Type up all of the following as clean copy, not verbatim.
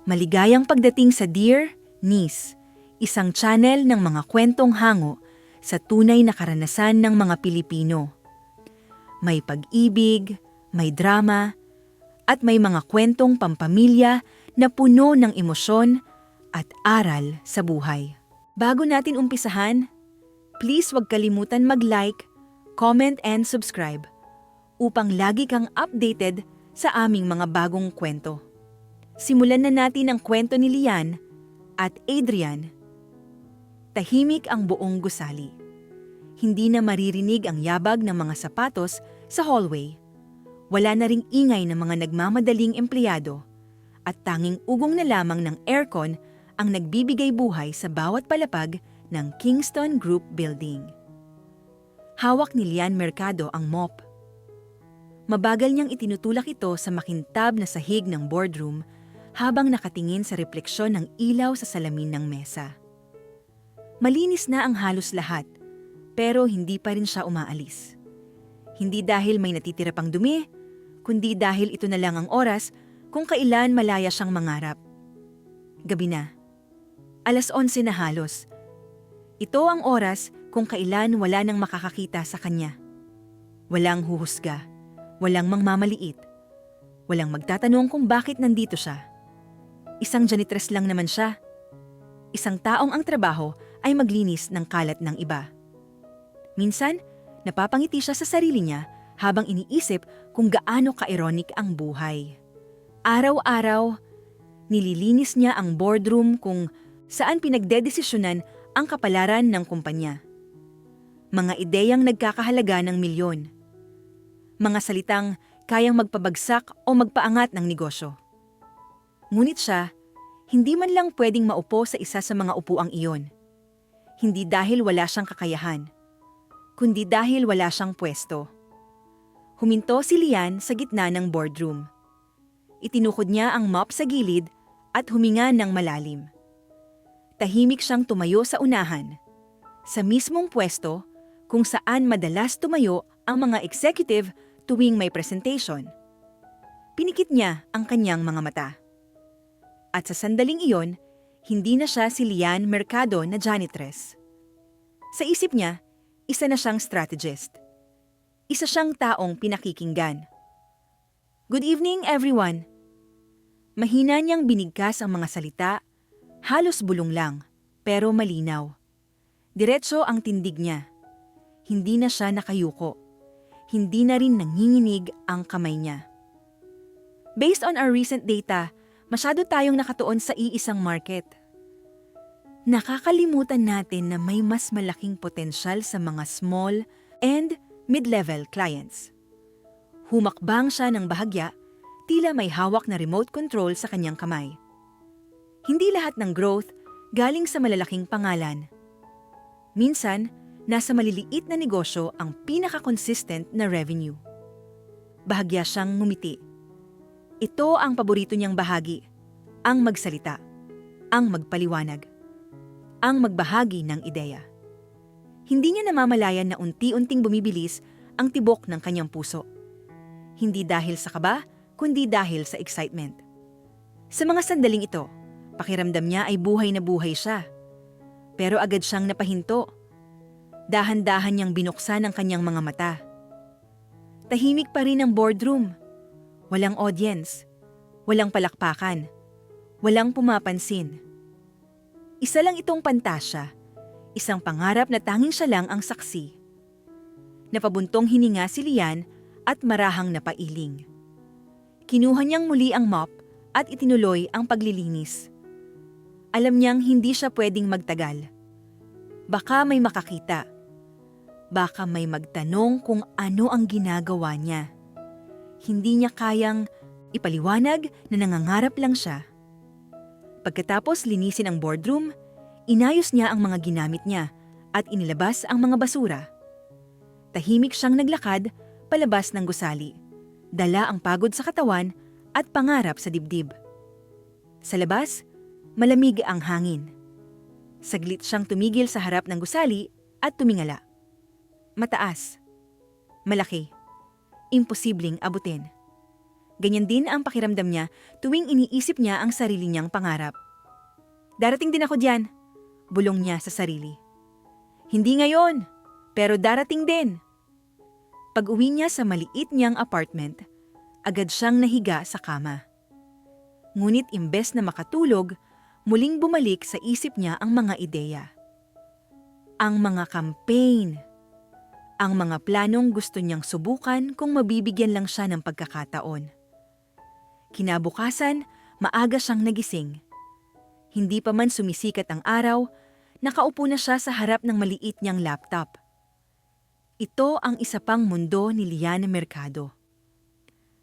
Maligayang pagdating sa Dear Niece, isang channel ng mga kwentong hango sa tunay na karanasan ng mga Pilipino. May pag-ibig, may drama, at may mga kwentong pampamilya na puno ng emosyon at aral sa buhay. Bago natin umpisahan, please huwag kalimutan mag-like, comment and subscribe upang lagi kang updated sa aming mga bagong kwento. Simulan na natin ang kwento ni Lian at Adrian. Tahimik ang buong gusali. Hindi na maririnig ang yabag ng mga sapatos sa hallway. Wala na ring ingay ng mga nagmamadaling empleyado at tanging ugong na lamang ng aircon ang nagbibigay buhay sa bawat palapag ng Kingston Group Building. Hawak ni Lian Mercado ang mop. Mabagal niyang itinutulak ito sa makintab na sahig ng boardroom habang nakatingin sa refleksyon ng ilaw sa salamin ng mesa. Malinis na ang halos lahat, pero hindi pa rin siya umaalis. Hindi dahil may natitira pang dumi, kundi dahil ito na lang ang oras kung kailan malaya siyang mangarap. Gabi na. 11:00 na halos. Ito ang oras kung kailan wala nang makakakita sa kanya. Walang huhusga, walang mangmamaliit, walang magtatanong kung bakit nandito siya. Isang janitress lang naman siya. Isang taong ang trabaho ay maglinis ng kalat ng iba. Minsan, napapangiti siya sa sarili niya habang iniisip kung gaano ka-ironic ang buhay. Araw-araw, nililinis niya ang boardroom kung saan pinagdedesisyonan ang kapalaran ng kumpanya. Mga ideyang nagkakahalaga ng milyon. Mga salitang kayang magpabagsak o magpaangat ng negosyo. Ngunit siya, hindi man lang pwedeng maupo sa isa sa mga upuang iyon. Hindi dahil wala siyang kakayahan, kundi dahil wala siyang pwesto. Huminto si Lian sa gitna ng boardroom. Itinukod niya ang mop sa gilid at huminga ng malalim. Tahimik siyang tumayo sa unahan, sa mismong pwesto kung saan madalas tumayo ang mga executive tuwing may presentation. Pinikit niya ang kanyang mga mata. At sa sandaling iyon, hindi na siya si Lian Mercado na janitress. Sa isip niya, isa na siyang strategist. Isa siyang taong pinakikinggan. Good evening, everyone. Mahina niyang binigkas ang mga salita, halos bulong lang, pero malinaw. Diretso ang tindig niya. Hindi na siya nakayuko. Hindi na rin nanginginig ang kamay niya. Based on our recent data, masyado tayong nakatuon sa iisang market. Nakakalimutan natin na may mas malaking potensyal sa mga small and mid-level clients. Humakbang siya ng bahagya, tila may hawak na remote control sa kanyang kamay. Hindi lahat ng growth galing sa malalaking pangalan. Minsan, nasa maliliit na negosyo ang pinaka-consistent na revenue. Bahagya siyang ngumiti. Ito ang paborito niyang bahagi, ang magsalita, ang magpaliwanag, ang magbahagi ng ideya. Hindi niya namamalayan na unti-unting bumibilis ang tibok ng kanyang puso. Hindi dahil sa kaba, kundi dahil sa excitement. Sa mga sandaling ito, pakiramdam niya ay buhay na buhay siya. Pero agad siyang napahinto. Dahan-dahan niyang binuksan ang kanyang mga mata. Tahimik pa rin ang boardroom. Walang audience, walang palakpakan, walang pumapansin. Isa lang itong pantasya, isang pangarap na tanging siya lang ang saksi. Napabuntong hininga si Lian at marahang napailing. Kinuha niyang muli ang mop at itinuloy ang paglilinis. Alam niyang hindi siya pwedeng magtagal. Baka may makakita. Baka may magtanong kung ano ang ginagawa niya. Hindi niya kayang ipaliwanag na nangangarap lang siya. Pagkatapos linisin ang boardroom, inayos niya ang mga ginamit niya at inilabas ang mga basura. Tahimik siyang naglakad palabas ng gusali, dala ang pagod sa katawan at pangarap sa dibdib. Sa labas, malamig ang hangin. Saglit siyang tumigil sa harap ng gusali at tumingala. Mataas. Malaki. Imposibleng abutin. Ganyan din ang pakiramdam niya tuwing iniisip niya ang sarili niyang pangarap. Darating din ako diyan, bulong niya sa sarili. Hindi ngayon, pero darating din. Pag-uwi niya sa maliit niyang apartment, agad siyang nahiga sa kama. Ngunit imbes na makatulog, muling bumalik sa isip niya ang mga ideya. Ang mga campaign, ang mga planong gusto niyang subukan kung mabibigyan lang siya ng pagkakataon. Kinabukasan, maaga siyang nagising. Hindi pa man sumisikat ang araw, nakaupo na siya sa harap ng maliit niyang laptop. Ito ang isa pang mundo ni Lian Mercado.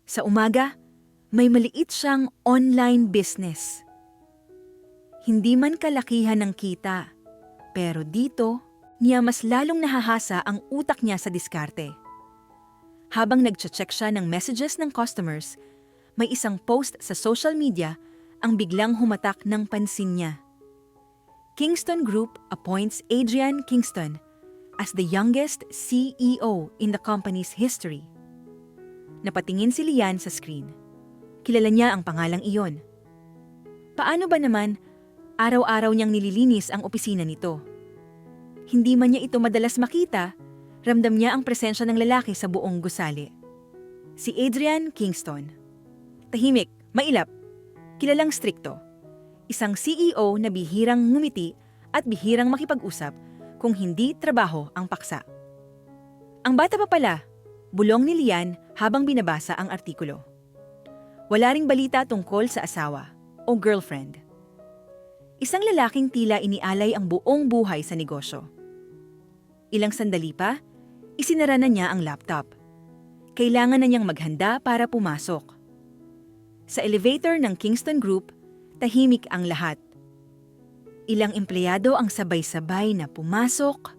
Sa umaga, may maliit siyang online business. Hindi man kalakihan ng kita, pero dito, niya mas lalong nahahasa ang utak niya sa diskarte. Habang nagche-check siya ng messages ng customers, may isang post sa social media ang biglang humatak ng pansin niya. Kingston Group appoints Adrian Kingston as the youngest CEO in the company's history. Napatingin si Lian sa screen. Kilala niya ang pangalang iyon. Paano ba naman, araw-araw niyang nililinis ang opisina nito? Hindi man niya ito madalas makita, ramdam niya ang presensya ng lalaki sa buong gusali. Si Adrian Kingston. Tahimik, mailap, kilalang strikto. Isang CEO na bihirang ngumiti at bihirang makipag-usap kung hindi trabaho ang paksa. Ang bata pa pala, bulong ni Lian habang binabasa ang artikulo. Wala ring balita tungkol sa asawa o girlfriend. Isang lalaking tila inialay ang buong buhay sa negosyo. Ilang sandali pa, isinara na niya ang laptop. Kailangan na niyang maghanda para pumasok. Sa elevator ng Kingston Group, tahimik ang lahat. Ilang empleyado ang sabay-sabay na pumasok,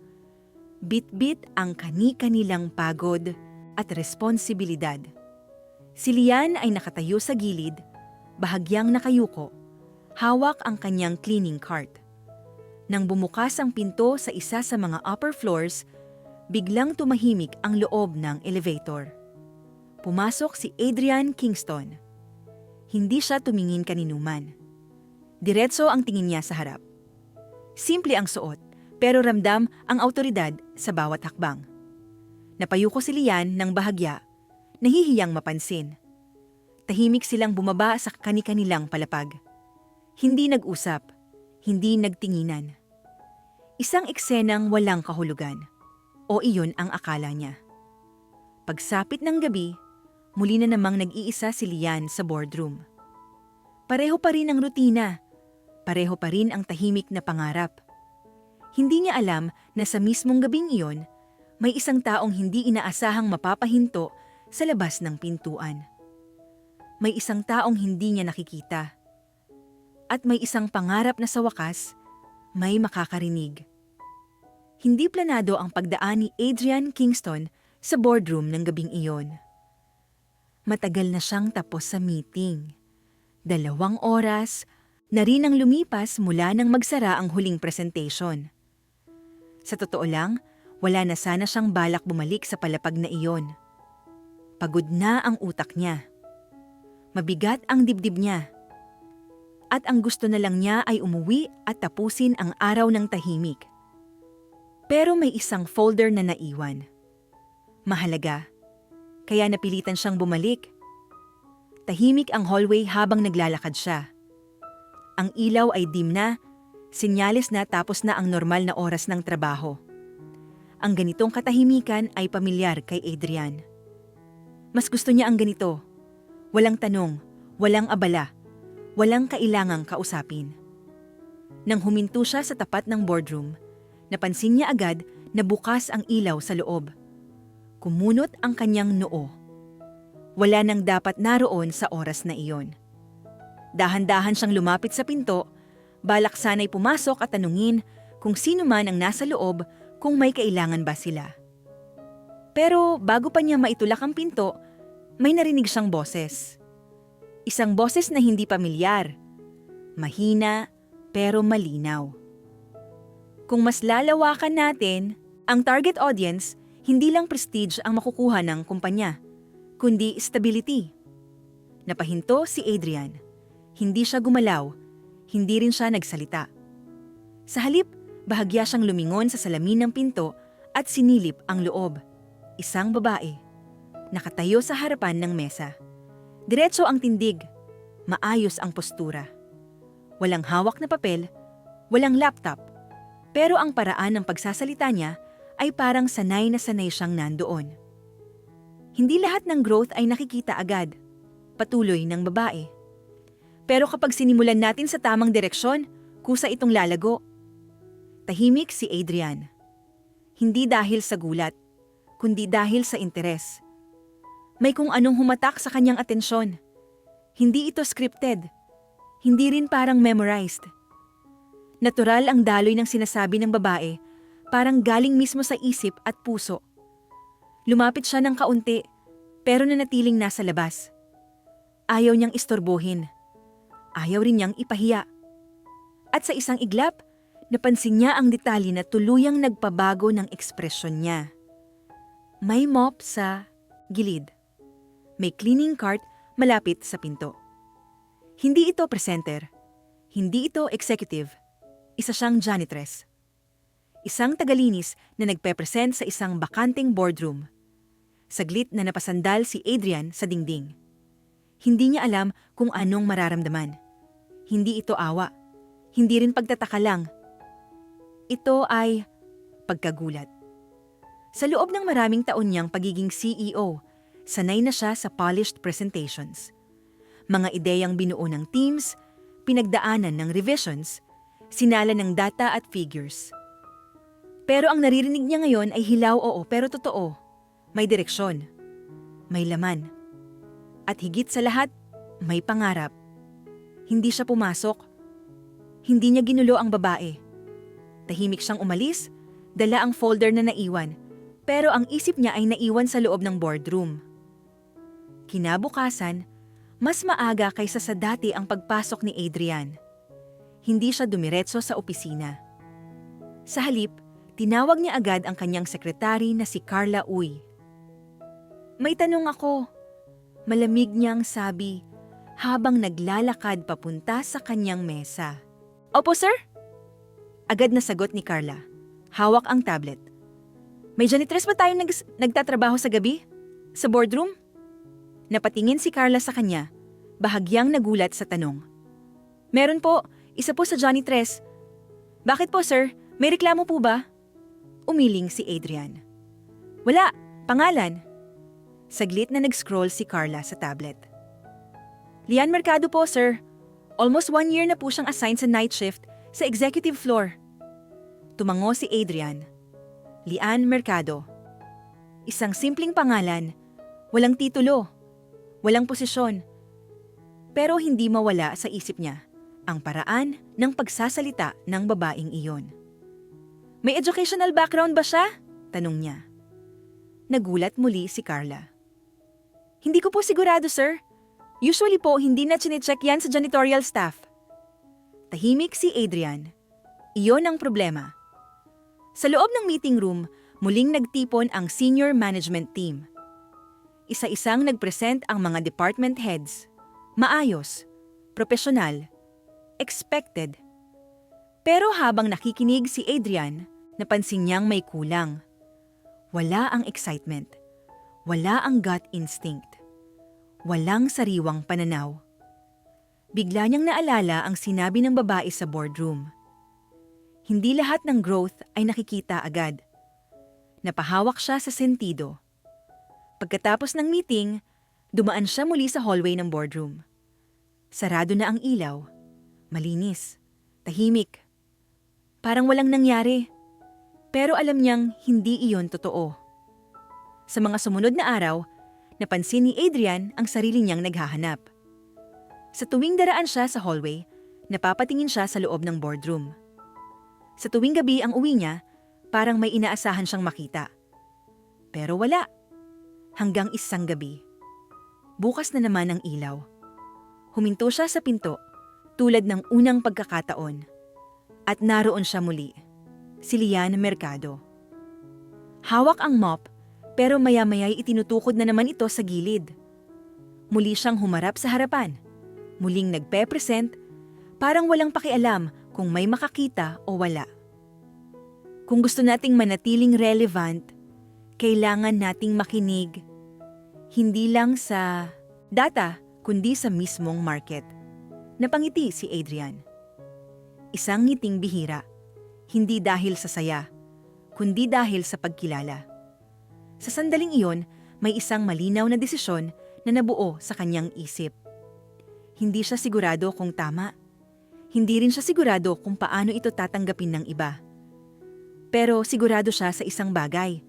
bit-bit ang kani-kanilang pagod at responsibilidad. Si Lian ay nakatayo sa gilid, bahagyang nakayuko, hawak ang kanyang cleaning cart. Nang bumukas ang pinto sa isa sa mga upper floors, biglang tumahimik ang loob ng elevator. Pumasok si Adrian Kingston. Hindi siya tumingin kaninuman. Diretso ang tingin niya sa harap. Simple ang suot, pero ramdam ang awtoridad sa bawat hakbang. Napayuko si Lian ng bahagya, nahihiyang mapansin. Tahimik silang bumaba sa kani-kanilang palapag. Hindi nag-usap, hindi nagtinginan. Isang eksenang walang kahulugan, o iyon ang akala niya. Pagsapit ng gabi, muli na namang nag-iisa si Lian sa boardroom. Pareho pa rin ang rutina, pareho pa rin ang tahimik na pangarap. Hindi niya alam na sa mismong gabing iyon, may isang taong hindi inaasahang mapapahinto sa labas ng pintuan. May isang taong hindi niya nakikita. At may isang pangarap na sa wakas, may makakarinig. Hindi planado ang pagdaan ni Adrian Kingston sa boardroom ng gabing iyon. Matagal na siyang tapos sa meeting. 2 oras na rin ang lumipas mula nang magsara ang huling presentation. Sa totoo lang, wala na sana siyang balak bumalik sa palapag na iyon. Pagod na ang utak niya. Mabigat ang dibdib niya. At ang gusto na lang niya ay umuwi at tapusin ang araw ng tahimik. Pero may isang folder na naiwan. Mahalaga. Kaya napilitan siyang bumalik. Tahimik ang hallway habang naglalakad siya. Ang ilaw ay dim na, senyales na tapos na ang normal na oras ng trabaho. Ang ganitong katahimikan ay pamilyar kay Adrian. Mas gusto niya ang ganito. Walang tanong, walang abala, walang kailangang kausapin. Nang huminto siya sa tapat ng boardroom, napansin niya agad na bukas ang ilaw sa loob. Kumunot ang kanyang noo. Wala nang dapat naroon sa oras na iyon. Dahan-dahan siyang lumapit sa pinto, balak sana'y pumasok at tanungin kung sino man ang nasa loob kung may kailangan ba sila. Pero bago pa niya maitulak ang pinto, may narinig siyang boses. Isang boses na hindi pamilyar. Mahina pero malinaw. Kung mas lalawakan natin, ang target audience, hindi lang prestige ang makukuha ng kumpanya, kundi stability. Napahinto si Adrian. Hindi siya gumalaw, hindi rin siya nagsalita. Sa halip, bahagya siyang lumingon sa salamin ng pinto at sinilip ang loob. Isang babae. Nakatayo sa harapan ng mesa. Diretso ang tindig. Maayos ang postura. Walang hawak na papel, walang laptop. Pero ang paraan ng pagsasalita niya ay parang sanay na sanay siyang nandoon. Hindi lahat ng growth ay nakikita agad. Patuloy ng babae. Pero kapag sinimulan natin sa tamang direksyon, kusa itong lalago. Tahimik si Adrian. Hindi dahil sa gulat, kundi dahil sa interes. May kung anong humatak sa kanyang atensyon. Hindi ito scripted. Hindi rin parang memorized. Natural ang daloy ng sinasabi ng babae, parang galing mismo sa isip at puso. Lumapit siya ng kaunti, pero nanatiling nasa labas. Ayaw niyang istorbohin. Ayaw rin niyang ipahiya. At sa isang iglap, napansin niya ang detalye na tuluyang nagpabago ng ekspresyon niya. May mop sa gilid. May cleaning cart malapit sa pinto. Hindi ito presenter. Hindi ito executive. Isa siyang janitress. Isang tagalinis na nagpe-present sa isang bakanting boardroom. Saglit na napasandal si Adrian sa dingding. Hindi niya alam kung anong mararamdaman. Hindi ito awa. Hindi rin pagtataka lang. Ito ay pagkagulat. Sa loob ng maraming taon niyang pagiging CEO, sanay na siya sa polished presentations. Mga ideyang binuo ng teams, pinagdaanan ng revisions, sinala ng data at figures. Pero ang naririnig niya ngayon ay hilaw oo pero totoo. May direksyon. May laman. At higit sa lahat, may pangarap. Hindi siya pumasok. Hindi niya ginulo ang babae. Tahimik siyang umalis, dala ang folder na naiwan, pero ang isip niya ay naiwan sa loob ng boardroom. Kinabukasan, mas maaga kaysa sa dati ang pagpasok ni Adrian. Hindi siya dumiretso sa opisina. Sa halip, tinawag niya agad ang kanyang sekretary na si Carla Uy. May tanong ako. Malamig niyang sabi habang naglalakad papunta sa kanyang mesa. Opo, sir? Agad na sagot ni Carla. Hawak ang tablet. May janitress ba tayong nagtatrabaho sa gabi? Sa boardroom? Napatingin si Carla sa kanya, bahagyang nagulat sa tanong. Meron po, isa po sa janitress. Bakit po, sir? May reklamo po ba? Umiling si Adrian. Wala, pangalan. Saglit na nag-scroll si Carla sa tablet. Lian Mercado po, sir. Almost 1 year na po siyang assigned sa night shift sa executive floor. Tumango si Adrian. Lian Mercado. Isang simpleng pangalan, walang titulo, walang posisyon. Pero hindi mawala sa isip niya ang paraan ng pagsasalita ng babaeng iyon. May educational background ba siya? Tanong niya. Nagulat muli si Carla. Hindi ko po sigurado, sir. Usually po, hindi na chinecheck yan sa janitorial staff. Tahimik si Adrian. Iyon ang problema. Sa loob ng meeting room, muling nagtipon ang senior management team. Isa-isang nagpresent ang mga department heads. Maayos, profesional, expected. Pero habang nakikinig si Adrian, napansin niyang may kulang. Wala ang excitement. Wala ang gut instinct. Walang sariwang pananaw. Bigla niyang naalala ang sinabi ng babae sa boardroom. Hindi lahat ng growth ay nakikita agad. Napahawak siya sa sentido. Pagkatapos ng meeting, dumaan siya muli sa hallway ng boardroom. Sarado na ang ilaw. Malinis. Tahimik. Parang walang nangyari. Pero alam niyang hindi iyon totoo. Sa mga sumunod na araw, napansin ni Adrian ang sarili niyang naghahanap. Sa tuwing daraan siya sa hallway, napapatingin siya sa loob ng boardroom. Sa tuwing gabi ang uwi niya, parang may inaasahan siyang makita. Pero wala. Hanggang isang gabi. Bukas na naman ang ilaw. Huminto siya sa pinto, tulad ng unang pagkakataon. At naroon siya muli. Si Lian Mercado. Hawak ang mop, pero maya-maya'y itinutukod na naman ito sa gilid. Muli siyang humarap sa harapan. Muling nagpe-present, parang walang pakialam kung may makakita o wala. Kung gusto nating manatiling relevant, kailangan nating makinig hindi lang sa data kundi sa mismong market. Napangiti si Adrian. Isang ngiting bihira, hindi dahil sa saya, kundi dahil sa pagkilala. Sa sandaling iyon, may isang malinaw na desisyon na nabuo sa kanyang isip. Hindi siya sigurado kung tama. Hindi rin siya sigurado kung paano ito tatanggapin ng iba. Pero sigurado siya sa isang bagay.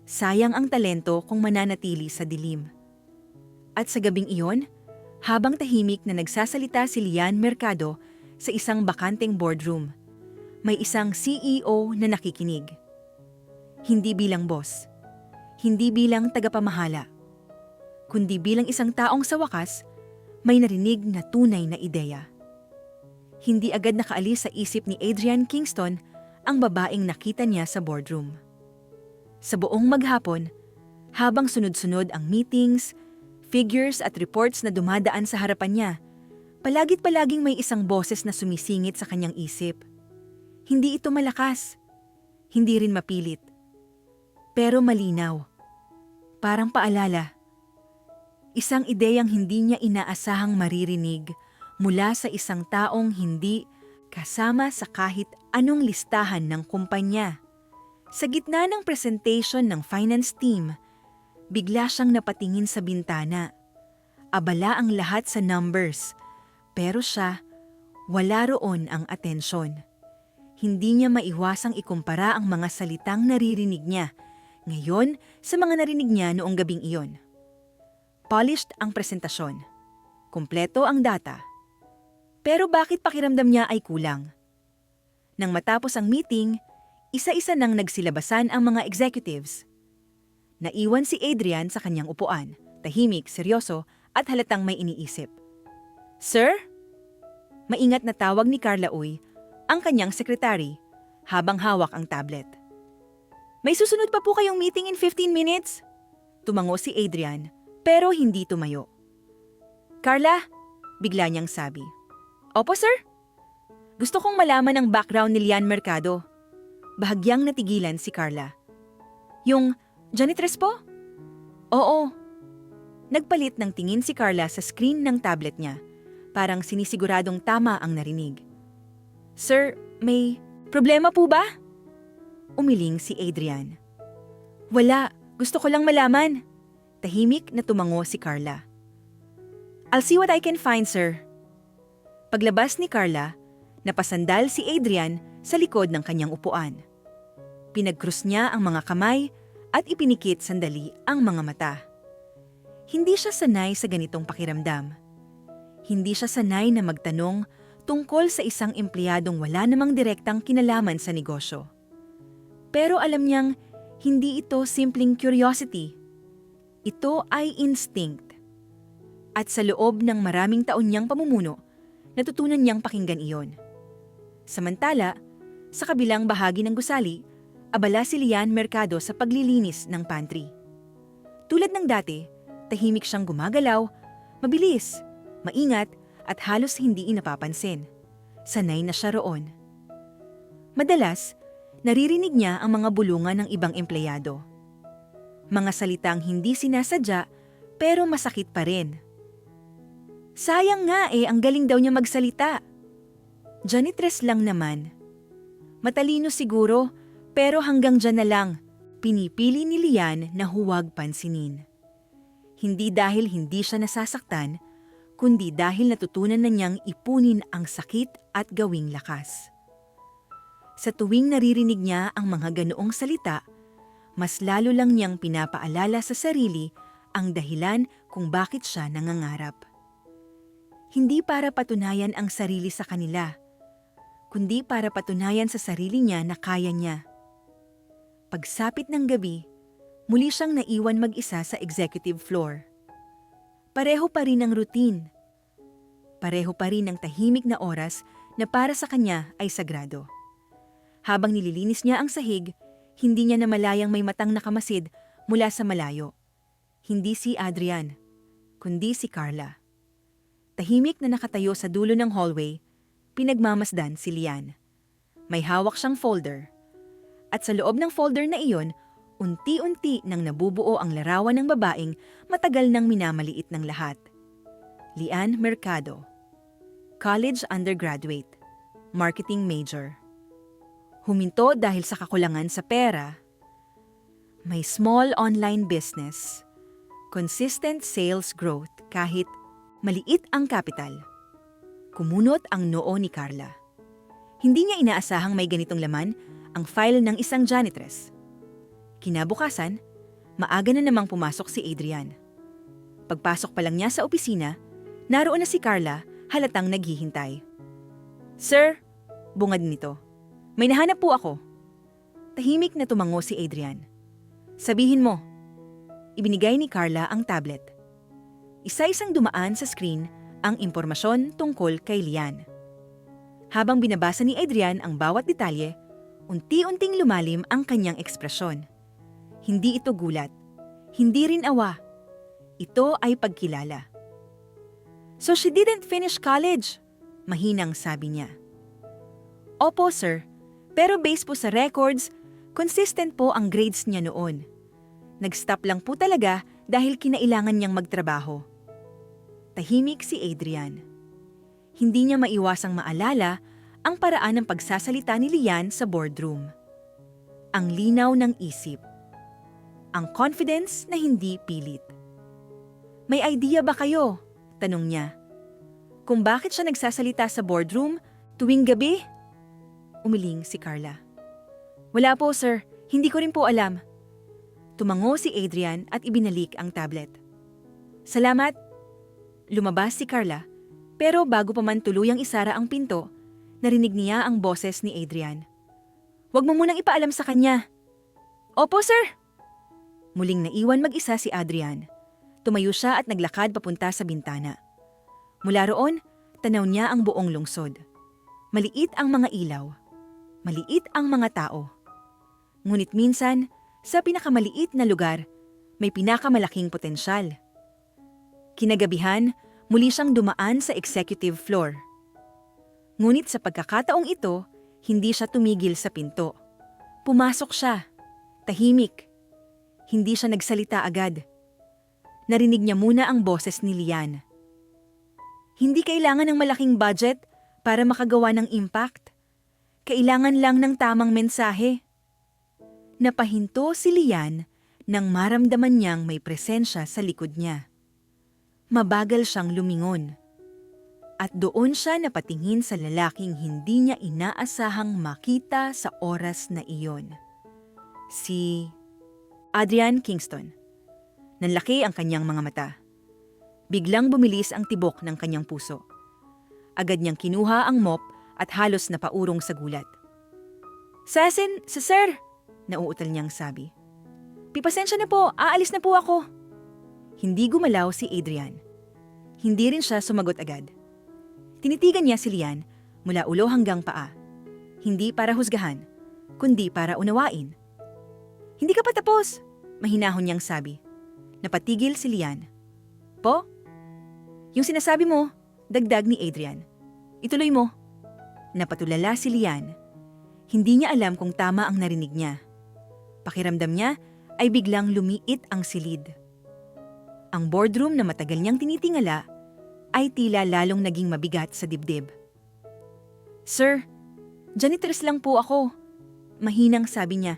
Sayang ang talento kung mananatili sa dilim. At sa gabing iyon, habang tahimik na nagsasalita si Lian Mercado sa isang bakanteng boardroom, may isang CEO na nakikinig. Hindi bilang boss, hindi bilang tagapamahala, kundi bilang isang taong sa wakas may narinig na tunay na ideya. Hindi agad nakaalis sa isip ni Adrian Kingston ang babaeng nakita niya sa boardroom. Sa buong maghapon, habang sunod-sunod ang meetings, figures at reports na dumadaan sa harapan niya, palaging may isang boses na sumisingit sa kanyang isip. Hindi ito malakas, hindi rin mapilit, pero malinaw. Parang paalala. Isang ideyang hindi niya inaasahang maririnig mula sa isang taong hindi kasama sa kahit anong listahan ng kumpanya. Sa gitna ng presentation ng finance team, bigla siyang napatingin sa bintana. Abala ang lahat sa numbers, pero siya, wala roon ang atensyon. Hindi niya maiwasang ikumpara ang mga salitang naririnig niya ngayon sa mga narinig niya noong gabing iyon. Polished ang presentasyon. Kumpleto ang data. Pero bakit pakiramdam niya ay kulang? Nang matapos ang meeting, isa-isa nang nagsilabasan ang mga executives. Naiwan si Adrian sa kanyang upuan, tahimik, seryoso at halatang may iniisip. "Sir?" Maingat na tawag ni Carla Uy, ang kanyang sekretary, habang hawak ang tablet. "May susunod pa po kayong meeting in 15 minutes?" Tumango si Adrian, pero hindi tumayo. "Carla?" bigla niyang sabi. "Opo, sir? Gusto kong malaman ang background ni Lian Mercado." Bahagyang natigilan si Carla. "Yung janitress po?" "Oo." Nagpalit ng tingin si Carla sa screen ng tablet niya, parang sinisiguradong tama ang narinig. "Sir, may problema po ba?" Umiling si Adrian. "Wala, gusto ko lang malaman." Tahimik na tumango si Carla. "I'll see what I can find, sir." Paglabas ni Carla, napasandal si Adrian sa likod ng kanyang upuan. Pinagkrus niya ang mga kamay at ipinikit sandali ang mga mata. Hindi siya sanay sa ganitong pakiramdam. Hindi siya sanay na magtanong tungkol sa isang empleyadong wala namang direktang kinalaman sa negosyo. Pero alam niyang hindi ito simpleng curiosity. Ito ay instinct. At sa loob ng maraming taon niyang pamumuno, natutunan niyang pakinggan iyon. Samantala, sa kabilang bahagi ng gusali, abala si Lian Mercado sa paglilinis ng pantry. Tulad ng dati, tahimik siyang gumagalaw, mabilis, maingat at halos hindi napapansin. Sanay na siya roon. Madalas, naririnig niya ang mga bulungan ng ibang empleyado. Mga salitang hindi sinasadya pero masakit pa rin. "Sayang nga ang galing daw niya magsalita." Janitress lang naman. Matalino siguro, pero hanggang dyan na lang, pinipili ni Lian na huwag pansinin. Hindi dahil hindi siya nasasaktan, kundi dahil natutunan na niyang ipunin ang sakit at gawing lakas. Sa tuwing naririnig niya ang mga ganoong salita, mas lalo lang niyang pinapaalala sa sarili ang dahilan kung bakit siya nangangarap. Hindi para patunayan ang sarili sa kanila, kundi para patunayan sa sarili niya na kaya niya. Pagsapit ng gabi, muli siyang naiwan mag-isa sa executive floor. Pareho pa rin ang routine. Pareho pa rin ang tahimik na oras na para sa kanya ay sagrado. Habang nililinis niya ang sahig, hindi niya namalayang may matang nakamasid mula sa malayo. Hindi si Adrian. kundi si Carla. Tahimik na nakatayo sa dulo ng hallway, pinagmamasdan si Lian. May hawak siyang folder. At sa loob ng folder na iyon, unti-unti nang nabubuo ang larawan ng babaeng matagal nang minamaliit ng lahat. Lian Mercado. College undergraduate. Marketing major. Huminto dahil sa kakulangan sa pera. May small online business. Consistent sales growth kahit maliit ang kapital. Kumunot ang noo ni Carla. Hindi niya inaasahang may ganitong laman ang file ng isang janitress. Kinabukasan, maaga na namang pumasok si Adrian. Pagpasok pa lang niya sa opisina, naroon na si Carla halatang naghihintay. "Sir," bungad nito, "may nahanap po ako." Tahimik na tumango si Adrian. "Sabihin mo." Ibinigay ni Carla ang tablet. Isa-isang dumaan sa screen ang impormasyon tungkol kay Lian. Habang binabasa ni Adrian ang bawat detalye, unti-unting lumalim ang kanyang ekspresyon. Hindi ito gulat, hindi rin awa. Ito ay pagkilala. "So she didn't finish college," mahinang sabi niya. "Opo, sir. Pero based po sa records, consistent po ang grades niya noon. Nag-stop lang po talaga dahil kinailangan niyang magtrabaho." Tahimik si Adrian. Hindi niya maiwasang maalala ang paraan ng pagsasalita ni Lian sa boardroom. Ang linaw ng isip. Ang confidence na hindi pilit. "May idea ba kayo?" tanong niya. "Kung bakit siya nagsasalita sa boardroom tuwing gabi?" Umiling si Carla. "Wala po, sir. Hindi ko rin po alam." Tumango si Adrian at ibinalik ang tablet. "Salamat." Lumabas si Carla, pero bago pa man tuluyang isara ang pinto, narinig niya ang boses ni Adrian. "Huwag mo munang ipaalam sa kanya." "Opo, sir." Muling naiwan mag-isa si Adrian. Tumayo siya at naglakad papunta sa bintana. Mula roon, tanaw niya ang buong lungsod. Maliit ang mga ilaw. Maliit ang mga tao. Ngunit minsan, sa pinakamaliit na lugar, may pinakamalaking potensyal. Kinagabihan, muli siyang dumaan sa executive floor. Ngunit sa pagkakataong ito, hindi siya tumigil sa pinto. Pumasok siya. Tahimik. Hindi siya nagsalita agad. Narinig niya muna ang boses ni Lian. Hindi kailangan ng malaking budget para makagawa ng impact. Kailangan lang ng tamang mensahe. Napahinto si Lian nang maramdaman niyang may presensya sa likod niya. Mabagal siyang lumingon. At doon siya napatingin sa lalaking hindi niya inaasahang makita sa oras na iyon. Si Adrian Kingston. Nanlaki ang kanyang mga mata. Biglang bumilis ang tibok ng kanyang puso. Agad niyang kinuha ang mop at halos napaurong sa gulat. Sa sir, nauutal niyang sabi. "Pipasensya na po, aalis na po ako." Hindi gumalaw si Adrian. Hindi rin siya sumagot agad. Tinitigan niya si Lian mula ulo hanggang paa. Hindi para husgahan, kundi para unawain. "Hindi ka pa tapos," mahinahon niyang sabi. Napatigil si Lian. "Po? Yung sinasabi mo," dagdag ni Adrian. "Ituloy mo." Napatulala si Lian. Hindi niya alam kung tama ang narinig niya. Pakiramdam niya ay biglang lumiit ang silid. Ang boardroom na matagal niyang tinitingala ay tila lalong naging mabigat sa dibdib. "Sir, janitress lang po ako," mahinang sabi niya.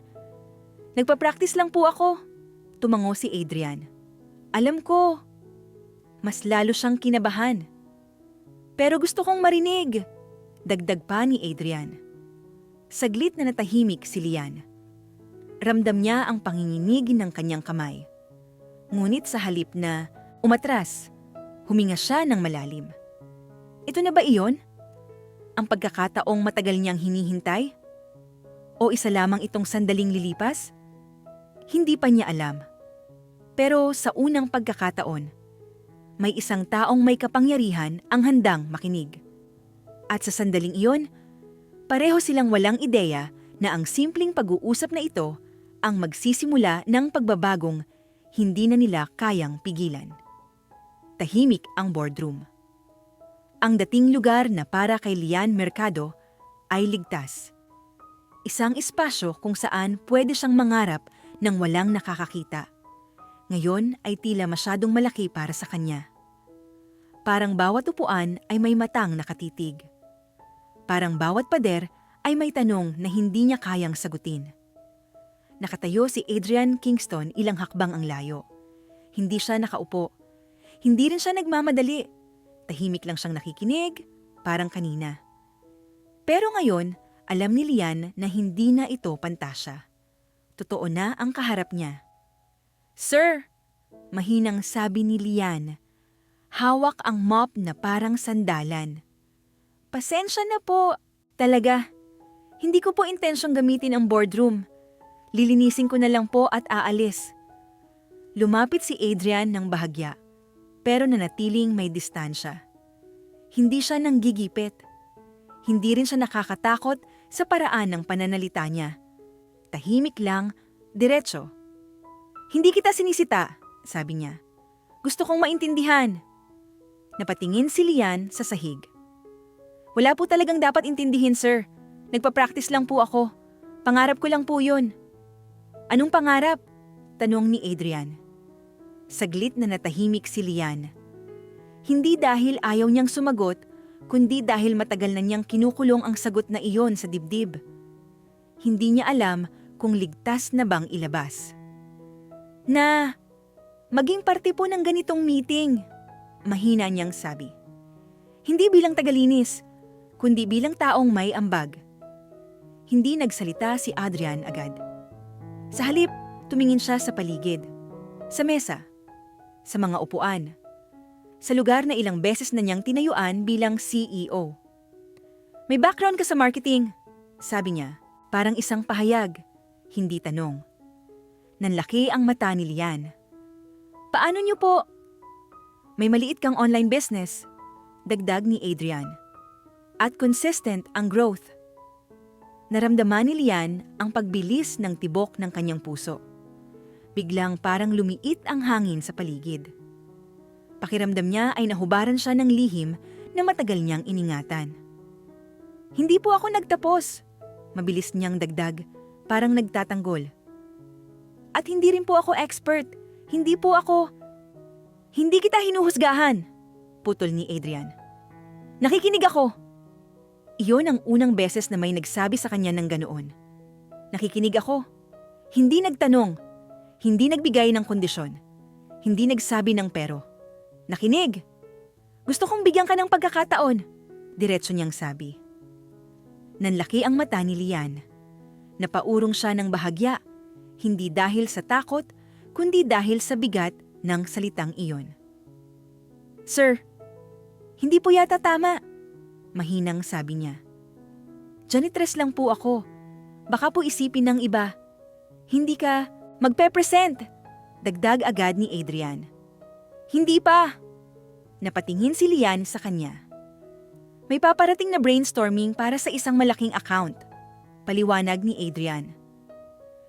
"Nagpa-practice lang po ako." Tumango si Adrian. "Alam ko." Mas lalo siyang kinabahan. "Pero gusto kong marinig," dagdag pa ni Adrian. Saglit na natahimik si Lian. Ramdam niya ang panginginig ng kanyang kamay. Ngunit sa halip na umatras, huminga siya ng malalim. Ito na ba iyon? Ang pagkakataong matagal niyang hinihintay? O isa lamang itong sandaling lilipas? Hindi pa niya alam. Pero sa unang pagkakataon, may isang taong may kapangyarihan ang handang makinig. At sa sandaling iyon, pareho silang walang ideya na ang simpleng pag-uusap na ito ang magsisimula ng pagbabagong hindi na nila kayang pigilan. Tahimik ang boardroom. Ang dating lugar na para kay Lian Mercado ay ligtas. Isang espasyo kung saan pwede siyang mangarap nang walang nakakakita. Ngayon ay tila masyadong malaki para sa kanya. Parang bawat upuan ay may matang nakatitig. Parang bawat pader ay may tanong na hindi niya kayang sagutin. Nakatayo si Adrian Kingston ilang hakbang ang layo. Hindi siya nakaupo. Hindi rin siya nagmamadali. Tahimik lang siyang nakikinig, parang kanina. Pero ngayon, alam ni Lian na hindi na ito pantasya. Totoo na ang kaharap niya. "Sir!" Mahinang sabi ni Lian. Hawak ang mop na parang sandalan. "Pasensya na po. Talaga, hindi ko po intensyong gamitin ang boardroom. Lilinisin ko na lang po at aalis." Lumapit si Adrian ng bahagya, pero nanatiling may distansya. Hindi siya nanggigipit. Hindi rin siya nakakatakot sa paraan ng pananalita niya. Tahimik lang, diretso. "Hindi kita sinisita," sabi niya. "Gusto kong maintindihan." Napatingin si Lian sa sahig. "Wala po talagang dapat intindihin, sir. Nagpa-practice lang po ako. Pangarap ko lang po yun." "Anong pangarap?" tanong ni Adrian. Saglit na natahimik si Lian. Hindi dahil ayaw niyang sumagot, kundi dahil matagal na niyang kinukulong ang sagot na iyon sa dibdib. Hindi niya alam kung ligtas na bang ilabas. "Na, maging parte po ng ganitong meeting," mahina niyang sabi. "Hindi bilang tagalinis, kundi bilang taong may ambag." Hindi nagsalita si Adrian agad. Sa halip, tumingin siya sa paligid. Sa mesa. Sa mga upuan. Sa lugar na ilang beses na niyang tinayuan bilang CEO. "May background ka sa marketing," sabi niya, parang isang pahayag, hindi tanong. Nanlaki ang mata ni Lian. "Paano niyo po?" "May maliit kang online business," dagdag ni Adrian. "At consistent ang growth." Naramdaman ni Lian ang pagbilis ng tibok ng kanyang puso. Biglang parang lumiit ang hangin sa paligid. Pakiramdam niya ay nahubaran siya ng lihim na matagal niyang iningatan. "Hindi po ako nagtapos," mabilis niyang dagdag, parang nagtatanggol. "At hindi rin po ako expert. Hindi po ako..." "Hindi kita hinuhusgahan," putol ni Adrian. "Nakikinig ako." Iyon ang unang beses na may nagsabi sa kanya ng ganoon. Nakikinig ako. Hindi nagtanong. Hindi nagbigay ng kondisyon. Hindi nagsabi ng pero. Nakinig. "Gusto kong bigyan ka ng pagkakataon," diretso niyang sabi. Nanlaki ang mata ni Lian. Napaurong siya ng bahagya, hindi dahil sa takot, kundi dahil sa bigat ng salitang iyon. "Sir, hindi po yata tama," mahinang sabi niya. "Janitress lang po ako. Baka po isipin ng iba. Hindi ka magpe-present," dagdag agad ni Adrian. "Hindi pa." Napatingin si Lian sa kanya. "May paparating na brainstorming para sa isang malaking account," paliwanag ni Adrian.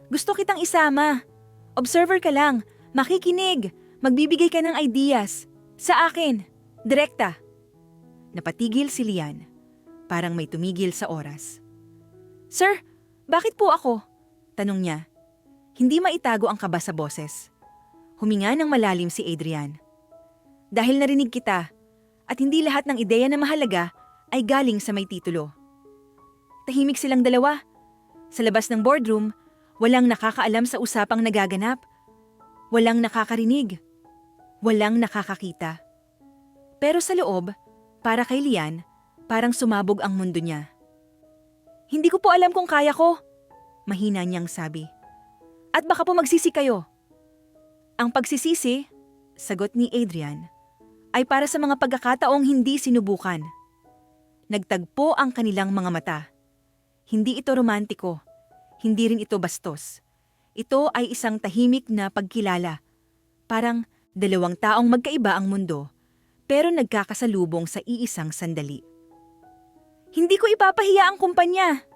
"Gusto kitang isama. Observer ka lang, makikinig, magbibigay ka ng ideas. Sa akin, direkta." Napatigil si Lian, parang may tumigil sa oras. "Sir, bakit po ako?" tanong niya. Hindi maitago ang kaba sa boses. Huminga ng malalim si Adrian. "Dahil narinig kita, at hindi lahat ng ideya na mahalaga ay galing sa may titulo." Tahimik silang dalawa. Sa labas ng boardroom, walang nakakaalam sa usapang nagaganap. Walang nakakarinig. Walang nakakakita. Pero sa loob, para kay Lian, parang sumabog ang mundo niya. "Hindi ko po alam kung kaya ko," mahina niyang sabi. "At baka po magsisi kayo." Ang pagsisisi, sagot ni Adrian, ay para sa mga pagkakataong hindi sinubukan. Nagtagpo ang kanilang mga mata. Hindi ito romantiko, hindi rin ito bastos. Ito ay isang tahimik na pagkilala. Parang dalawang taong magkaiba ang mundo, pero nagkakasalubong sa iisang sandali. "Hindi ko ipapahiya ang kumpanya,"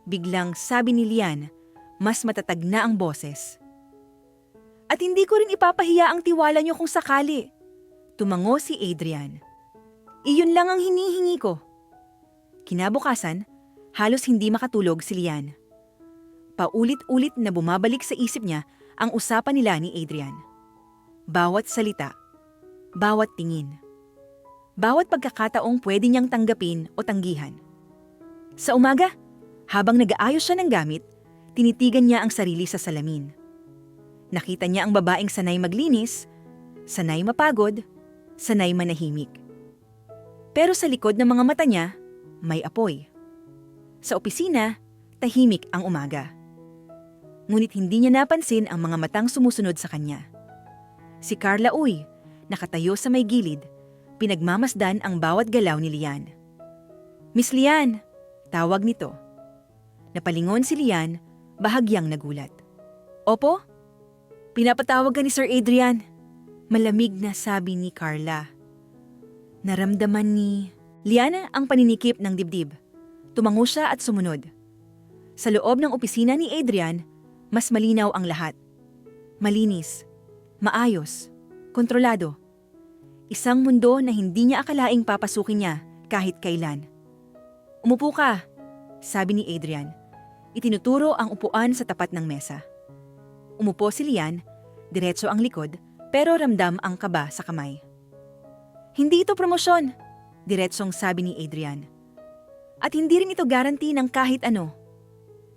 biglang sabi ni Lian, mas matatag na ang boses. "At hindi ko rin ipapahiya ang tiwala niyo kung sakali," Tumango si Adrian. Iyon lang ang hinihingi ko. Kinabukasan, halos hindi makatulog si Lian. Paulit-ulit na bumabalik sa isip niya ang usapan nila ni Adrian. Bawat salita, bawat tingin, bawat pagkakataong pwede niyang tanggapin o tanggihan. Sa umaga, habang nag-aayos siya ng gamit, tinitigan niya ang sarili sa salamin. Nakita niya ang babaeng sanay maglinis, sanay mapagod, sanay manahimik. Pero sa likod ng mga mata niya, may apoy. Sa opisina, tahimik ang umaga. Ngunit hindi niya napansin ang mga matang sumusunod sa kanya. Si Carla Uy, nakatayo sa may gilid, pinagmamasdan ang bawat galaw ni Lian. Miss Lian, tawag nito. Napalingon si Lian, bahagyang nagulat. Opo? Pinapatawag ka ni Sir Adrian. Malamig na sabi ni Carla. Naramdaman ni Lian ang paninikip ng dibdib. Tumango siya at sumunod. Sa loob ng opisina ni Adrian, mas malinaw ang lahat. Malinis, maayos, kontrolado. Isang mundo na hindi niya akalaing papasukin niya kahit kailan. Umupo ka, sabi ni Adrian. Itinuturo ang upuan sa tapat ng mesa. Umupo si Lian, diretso ang likod, pero ramdam ang kaba sa kamay. Hindi ito promosyon, diretsong sabi ni Adrian. At hindi rin ito guarantee ng kahit ano.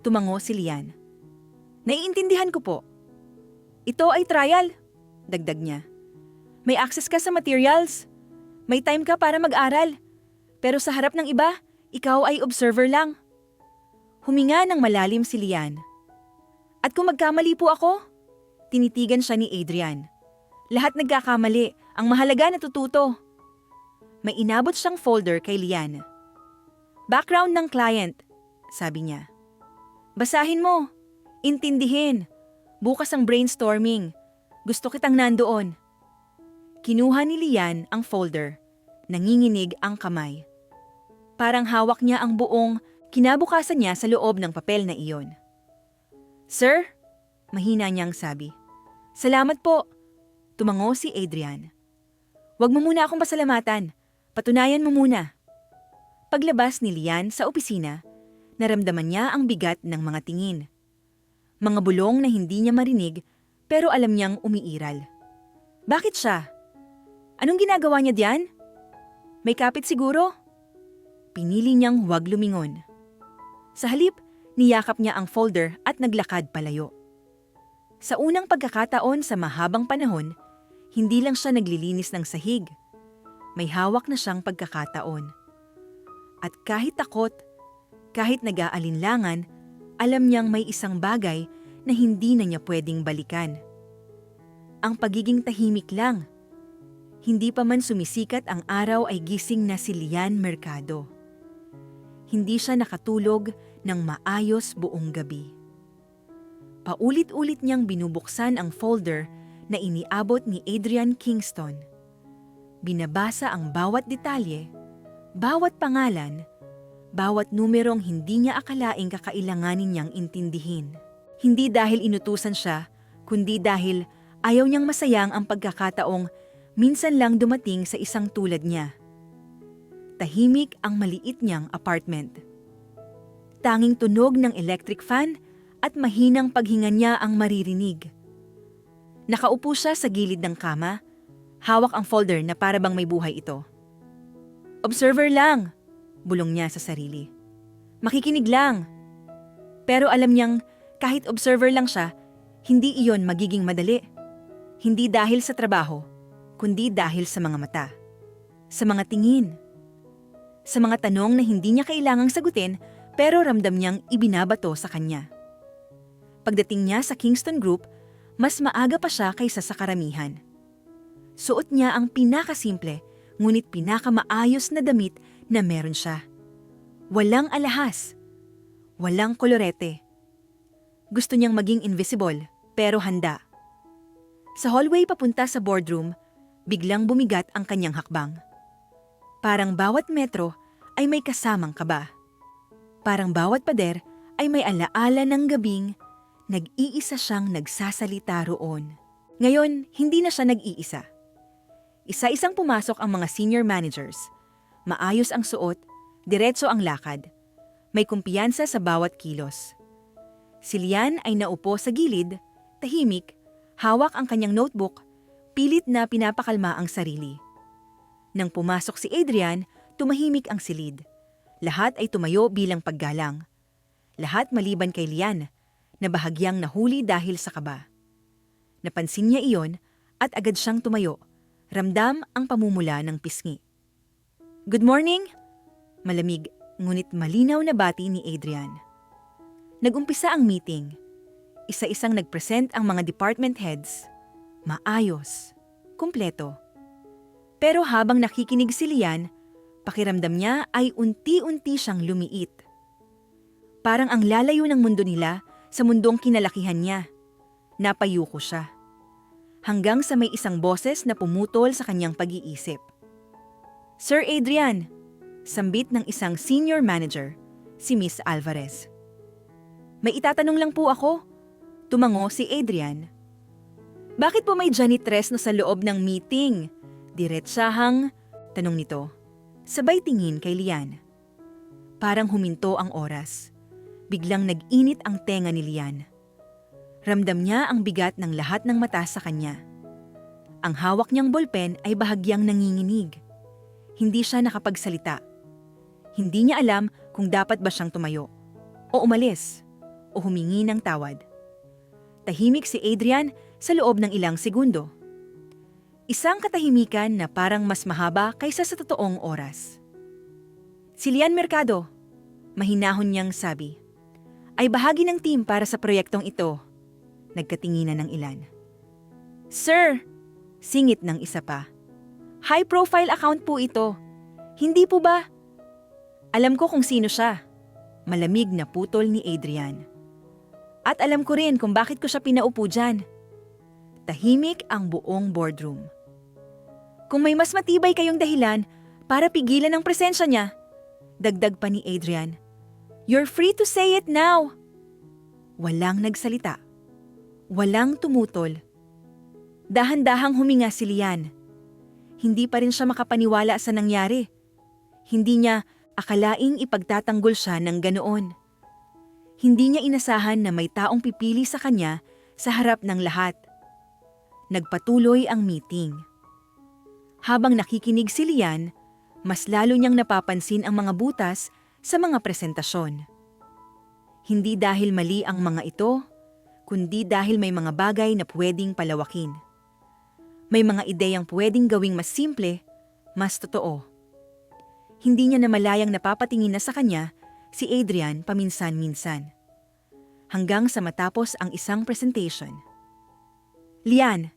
Tumango si Lian. Naiintindihan ko po. Ito ay trial, dagdag niya. May access ka sa materials. May time ka para mag-aral. Pero sa harap ng iba, ikaw ay observer lang. Huminga ng malalim si Lian. At kung magkamali po ako? Tinitigan siya ni Adrian. Lahat nagkakamali, ang mahalaga natututo. May inabot siyang folder kay Lian. Background ng client, sabi niya. Basahin mo, intindihin. Bukas ang brainstorming. Gusto kitang nandoon. Kinuha ni Lian ang folder. Nanginginig ang kamay. Parang hawak niya ang buong kinabukasan niya sa loob ng papel na iyon. Sir, mahina niyang sabi. Salamat po. Tumango si Adrian. Huwag mo muna akong pasalamatan. Patunayan mo muna. Paglabas ni Lian sa opisina, naramdaman niya ang bigat ng mga tingin. Mga bulong na hindi niya marinig pero alam niyang umiiral. Bakit siya? Anong ginagawa niya diyan? May kapit siguro? Pinili niyang huwag lumingon. Sa halip, niyakap niya ang folder at naglakad palayo. Sa unang pagkakataon sa mahabang panahon, hindi lang siya naglilinis ng sahig. May hawak na siyang pagkakataon. At kahit takot, kahit nag-aalinlangan, alam niyang may isang bagay na hindi na niya pwedeng balikan. Ang pagiging tahimik lang. Hindi pa man sumisikat ang araw ay gising na si Lian Mercado. Hindi siya nakatulog ng maayos buong gabi. Paulit-ulit niyang binubuksan ang folder na iniabot ni Adrian Kingston. Binabasa ang bawat detalye, bawat pangalan, bawat numerong hindi niya akalaing kakailanganin niyang intindihin. Hindi dahil inutusan siya, kundi dahil ayaw niyang masayang ang pagkakataong minsan lang dumating sa isang tulad niya. Tahimik ang maliit niyang apartment. Tanging tunog ng electric fan at mahinang paghinga niya ang maririnig. Nakaupo siya sa gilid ng kama, hawak ang folder na para bang may buhay ito. Observer lang, bulong niya sa sarili. Makikinig lang. Pero alam niyang kahit observer lang siya, hindi iyon magiging madali. Hindi dahil sa trabaho, kundi dahil sa mga mata. Sa mga tingin. Sa mga tanong na hindi niya kailangang sagutin pero ramdam niyang ibinabato sa kanya. Pagdating niya sa Kingston Group, mas maaga pa siya kaysa sa karamihan. Suot niya ang pinakasimple, ngunit pinakamaayos na damit na meron siya. Walang alahas. Walang kolorete. Gusto niyang maging invisible, pero handa. Sa hallway papunta sa boardroom, biglang bumigat ang kanyang hakbang. Parang bawat metro ay may kasamang kaba. Parang bawat pader ay may alaala ng gabing nag-iisa siyang nagsasalita roon. Ngayon, hindi na siya nag-iisa. Isa-isang pumasok ang mga senior managers. Maayos ang suot, diretso ang lakad. May kumpiyansa sa bawat kilos. Si Lian ay naupo sa gilid, tahimik, hawak ang kanyang notebook, pilit na pinapakalma ang sarili. Nang pumasok si Adrian, tumahimik ang silid. Lahat ay tumayo bilang paggalang. Lahat maliban kay Lian, na bahagyang nahuli dahil sa kaba. Napansin niya iyon at agad siyang tumayo. Ramdam ang pamumula ng pisngi. "Good morning!" Malamig, ngunit malinaw na bati ni Adrian. Nag-umpisa ang meeting. Isa-isang nag-present ang mga department heads. Maayos. Kumpleto. Pero habang nakikinig si Lian, pakiramdam niya ay unti-unti siyang lumiit. Parang ang lalayo ng mundo nila sa mundong kinalakihan niya. Napayuko siya. Hanggang sa may isang boses na pumutol sa kanyang pag-iisip. "Sir Adrian," sambit ng isang senior manager, si Miss Alvarez. "May itatanong lang po ako." Tumango si Adrian. "Bakit po may janitress na sa loob ng meeting?" Diretsahang tanong nito. Sabay tingin kay Lian. Parang huminto ang oras. Biglang nag-init ang tenga ni Lian. Ramdam niya ang bigat ng lahat ng mata sa kanya. Ang hawak niyang bolpen ay bahagyang nanginginig. Hindi siya nakapagsalita. Hindi niya alam kung dapat ba siyang tumayo, o umalis, o humingi ng tawad. Tahimik si Adrian sa loob ng ilang segundo. Isang katahimikan na parang mas mahaba kaysa sa totoong oras. "Si Lian Mercado," mahinahon niyang sabi, "ay bahagi ng team para sa proyektong ito." Nagkatinginan ng ilan. "Sir," singit ng isa pa, "high-profile account po ito. Hindi po ba?" "Alam ko kung sino siya." Malamig na putol ni Adrian. "At alam ko rin kung bakit ko siya pinaupo dyan." Tahimik ang buong boardroom. "Kung may mas matibay kayong dahilan para pigilan ang presensya niya," dagdag pa ni Adrian, "you're free to say it now." Walang nagsalita. Walang tumutol. Dahan-dahang huminga si Lian. Hindi pa rin siya makapaniwala sa nangyari. Hindi niya akalaing ipagtatanggol siya ng ganoon. Hindi niya inasahan na may taong pipili sa kanya sa harap ng lahat. Nagpatuloy ang meeting. Habang nakikinig si Lian, mas lalo niyang napapansin ang mga butas sa mga presentasyon. Hindi dahil mali ang mga ito, kundi dahil may mga bagay na pwedeng palawakin. May mga ideyang pwedeng gawing mas simple, mas totoo. Hindi niya namalayang napapatingin na sa kanya si Adrian paminsan-minsan. Hanggang sa matapos ang isang presentation. "Lian,"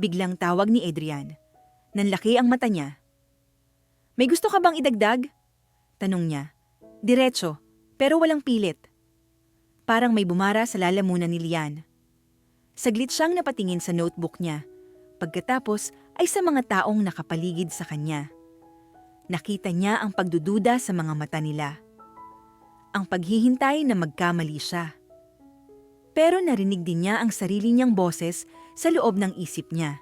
biglang tawag ni Adrian. Nanlaki ang mata niya. "May gusto ka bang idagdag?" Tanong niya. Diretso, pero walang pilit. Parang may bumara sa lalamunan ni Lian. Saglit siyang napatingin sa notebook niya. Pagkatapos ay sa mga taong nakapaligid sa kanya. Nakita niya ang pagdududa sa mga mata nila. Ang paghihintay na magkamali siya. Pero narinig din niya ang sarili niyang boses sa loob ng isip niya.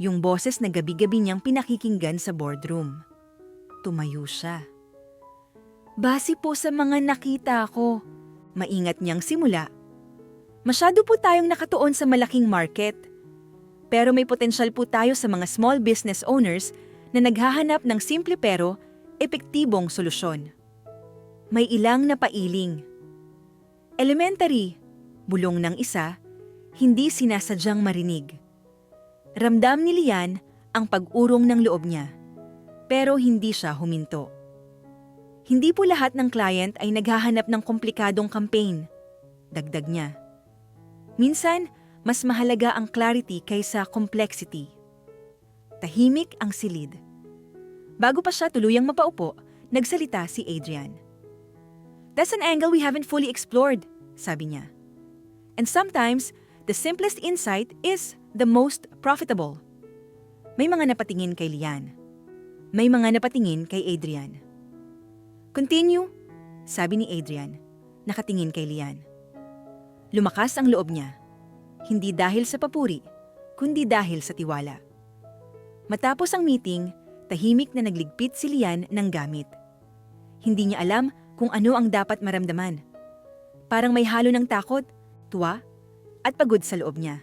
Yung boses na gabi-gabi niyang pinakikinggan sa boardroom. Tumayo siya. "Base po sa mga nakita ko," maingat niyang simula. "Masyado po tayong nakatuon sa malaking market. Pero may potensyal po tayo sa mga small business owners na naghahanap ng simple pero epektibong solusyon." May ilang napailing. "Elementary," bulong ng isa, hindi sinasadyang marinig. Ramdam ni Lian ang pag-urong ng loob niya, pero hindi siya huminto. "Hindi po lahat ng client ay naghahanap ng komplikadong campaign," dagdag niya. "Minsan, mas mahalaga ang clarity kaysa complexity." Tahimik ang silid. Bago pa siya tuluyang mapaupo, nagsalita si Adrian. "That's an angle we haven't fully explored," sabi niya. "And sometimes, the simplest insight is the most profitable." May mga napatingin kay Lian. May mga napatingin kay Adrian. "Continue," sabi ni Adrian, nakatingin kay Lian. Lumakas ang loob niya. Hindi dahil sa papuri, kundi dahil sa tiwala. Matapos ang meeting, tahimik na nagligpit si Lian ng gamit. Hindi niya alam kung ano ang dapat maramdaman. Parang may halo ng takot, tuwa, at pagod sa loob niya.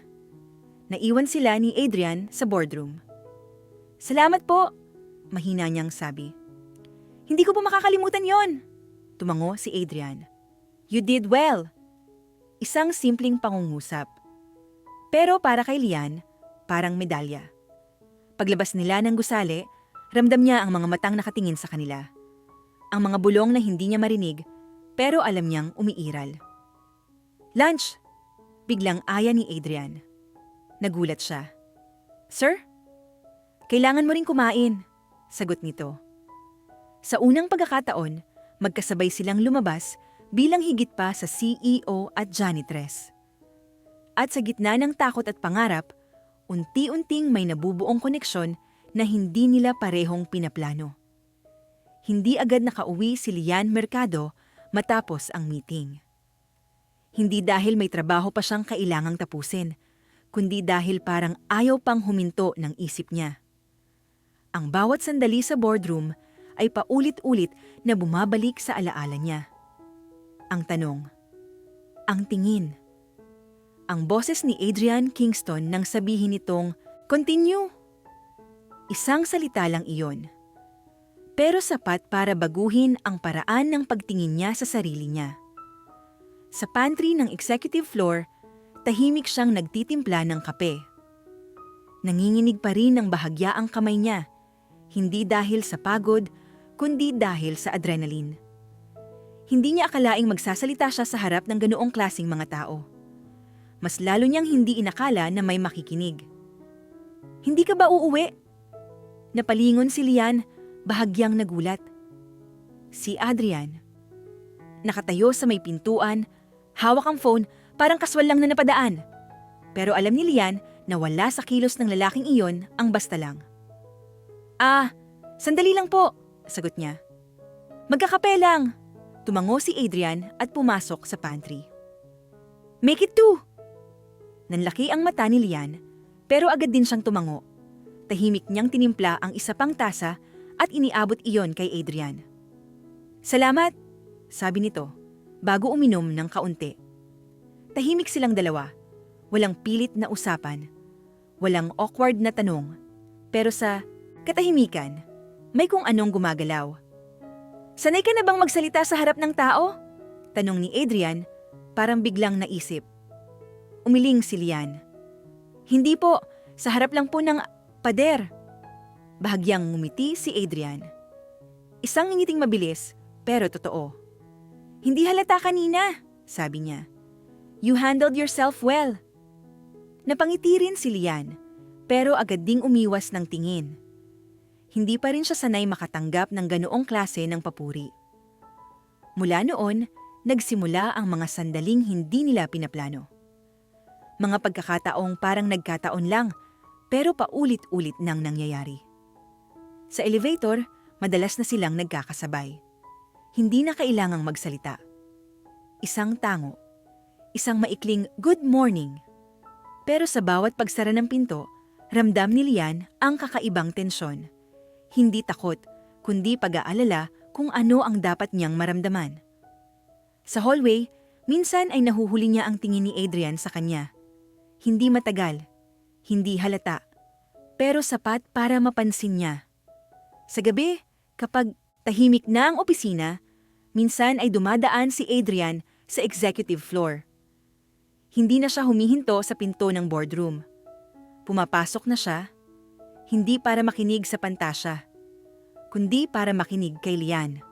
Naiwan sila ni Adrian sa boardroom. "Salamat po," mahina niyang sabi. "Hindi ko po makakalimutan yon," tumango si Adrian. "You did well." Isang simpleng pangungusap. Pero para kay Lian, parang medalya. Paglabas nila ng gusali, ramdam niya ang mga matang nakatingin sa kanila. Ang mga bulong na hindi niya marinig, pero alam niyang umiiral. "Lunch!" Biglang aya ni Adrian. Nagulat siya. "Sir? Kailangan mo ring kumain," sagot nito. Sa unang pagkakataon, magkasabay silang lumabas bilang higit pa sa CEO at janitress. At sa gitna ng takot at pangarap, unti-unting may nabubuong koneksyon na hindi nila parehong pinaplano. Hindi agad nakauwi si Lian Mercado matapos ang meeting. Hindi dahil may trabaho pa siyang kailangang tapusin, kundi dahil parang ayaw pang huminto ng isip niya. Ang bawat sandali sa boardroom ay paulit-ulit na bumabalik sa alaala niya. Ang tanong, ang tingin. Ang boses ni Adrian Kingston nang sabihin nitong, "Continue." Isang salita lang iyon. Pero sapat para baguhin ang paraan ng pagtingin niya sa sarili niya. Sa pantry ng executive floor, tahimik siyang nagtitimpla ng kape. Nanginginig pa rin ng bahagya ang kamay niya, hindi dahil sa pagod, kundi dahil sa adrenaline. Hindi niya akalaing magsasalita siya sa harap ng ganoong klaseng mga tao. Mas lalo niyang hindi inakala na may makikinig. "Hindi ka ba uuwi?" Napalingon si Lian, bahagyang nagulat. Si Adrian. Nakatayo sa may pintuan, hawak ang phone, parang kaswal lang na napadaan. Pero alam ni Lian na wala sa kilos ng lalaking iyon ang basta lang. Sandali lang po," sagot niya. "Magkakape lang." Tumango si Adrian at pumasok sa pantry. "Make it two." Nanlaki ang mata ni Lian, pero agad din siyang tumango. Tahimik niyang tinimpla ang isa pang tasa at iniabot iyon kay Adrian. "Salamat," sabi nito, bago uminom ng kaunti. Tahimik silang dalawa. Walang pilit na usapan. Walang awkward na tanong. Pero sa katahimikan, may kung anong gumagalaw. "Sanay ka na bang magsalita sa harap ng tao?" Tanong ni Adrian, parang biglang naisip. Umiling si Lian. "Hindi po, sa harap lang po ng pader." Bahagyang ngumiti si Adrian. Isang ngiting mabilis, pero totoo. "Hindi halata kanina," sabi niya. "You handled yourself well." Napangiti rin si Lian, pero agad ding umiwas ng tingin. Hindi pa rin siya sanay makatanggap ng ganoong klase ng papuri. Mula noon, nagsimula ang mga sandaling hindi nila pinaplano. Mga pagkakataong parang nagkataon lang, pero paulit-ulit nang nangyayari. Sa elevator, madalas na silang nagkakasabay. Hindi na kailangang magsalita. Isang tango, isang maikling good morning. Pero sa bawat pagsara ng pinto, ramdam ni Lian ang kakaibang tensyon. Hindi takot, kundi pag-aalala kung ano ang dapat niyang maramdaman. Sa hallway, minsan ay nahuhuli niya ang tingin ni Adrian sa kanya. Hindi matagal, hindi halata, pero sapat para mapansin niya. Sa gabi, kapag tahimik na ang opisina, minsan ay dumadaan si Adrian sa executive floor. Hindi na siya humihinto sa pinto ng boardroom. Pumapasok na siya, hindi para makinig sa pantasya, kundi para makinig kay Lian.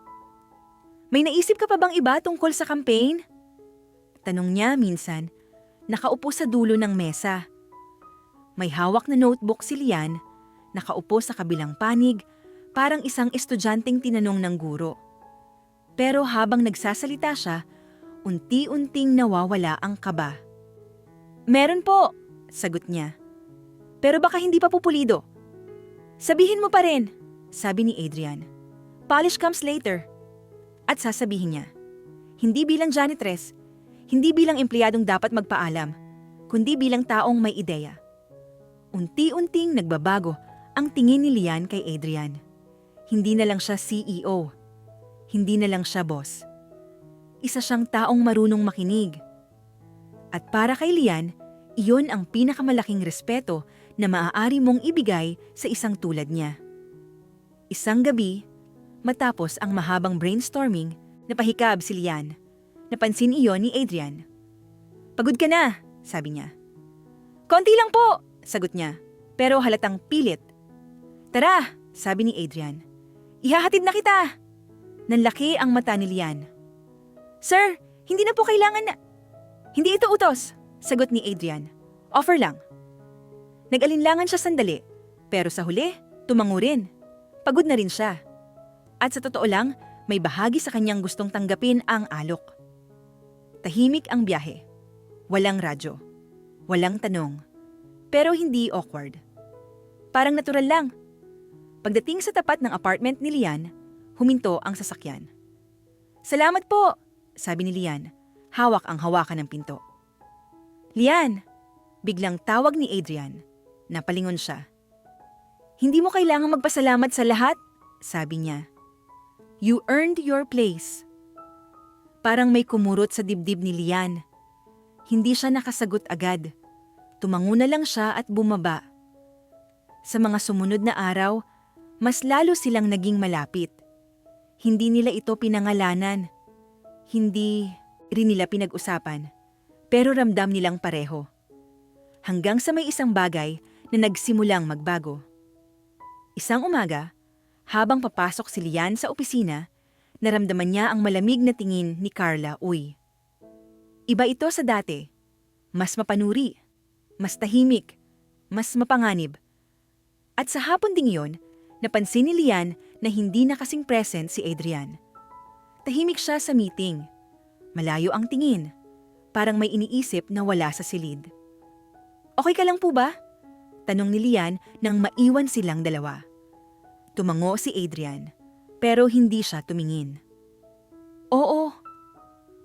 "May naisip ka pa bang iba tungkol sa campaign?" Tanong niya minsan, nakaupo sa dulo ng mesa. May hawak na notebook si Lian, nakaupo sa kabilang panig, parang isang estudyanteng tinanong ng guro. Pero habang nagsasalita siya, unti-unting nawawala ang kaba. "Meron po," sagot niya. "Pero baka hindi pa pupulido." "Sabihin mo pa rin," sabi ni Adrian. "Polish comes later." At sasabihin niya, hindi bilang janitress, hindi bilang empleyadong dapat magpaalam, kundi bilang taong may ideya. Unti-unting nagbabago Ang tingin ni Lian kay Adrian. Hindi na lang siya CEO. Hindi na lang siya boss. Isa siyang taong marunong makinig. At para kay Lian, iyon ang pinakamalaking respeto na maaari mong ibigay sa isang tulad niya. Isang gabi, matapos ang mahabang brainstorming, napahikab si Lian. Napansin iyon ni Adrian. "Pagod ka na," sabi niya. "Konti lang po," sagot niya, pero halatang pilit. "Tara," sabi ni Adrian. "Ihahatid na kita." Nanlaki ang mata ni Lian. "Sir, hindi na po kailangan na..." "Hindi ito utos," sagot ni Adrian. "Offer lang." Nag-alinlangan siya sandali, pero sa huli, tumango rin. Pagod na rin siya. At sa totoo lang, may bahagi sa kanyang gustong tanggapin ang alok. Tahimik ang biyahe. Walang radyo. Walang tanong. Pero hindi awkward. Parang natural lang. Pagdating sa tapat ng apartment ni Lian, huminto ang sasakyan. "Salamat po," sabi ni Lian. Hawak ang hawakan ng pinto. "Lian!" Biglang tawag ni Adrian. Napalingon siya. "Hindi mo kailangang magpasalamat sa lahat," sabi niya. "You earned your place." Parang may kumurot sa dibdib ni Lian. Hindi siya nakasagot agad. Tumango na lang siya at bumaba. Sa mga sumunod na araw, mas lalo silang naging malapit. Hindi nila ito pinangalanan. Hindi rin nila pinag-usapan. Pero ramdam nilang pareho. Hanggang sa may isang bagay na nagsimulang magbago. Isang umaga, habang papasok si Lian sa opisina, naramdaman niya ang malamig na tingin ni Carla Uy. Iba ito sa dati. Mas mapanuri, mas tahimik, mas mapanganib. At sa hapon ding iyon, napansin ni Lian na hindi na kasing present si Adrian. Tahimik siya sa meeting. Malayo ang tingin. Parang may iniisip na wala sa silid. "Okay ka lang po ba?" Tanong ni Lian nang maiwan silang dalawa. Tumango si Adrian, pero hindi siya tumingin. "Oo."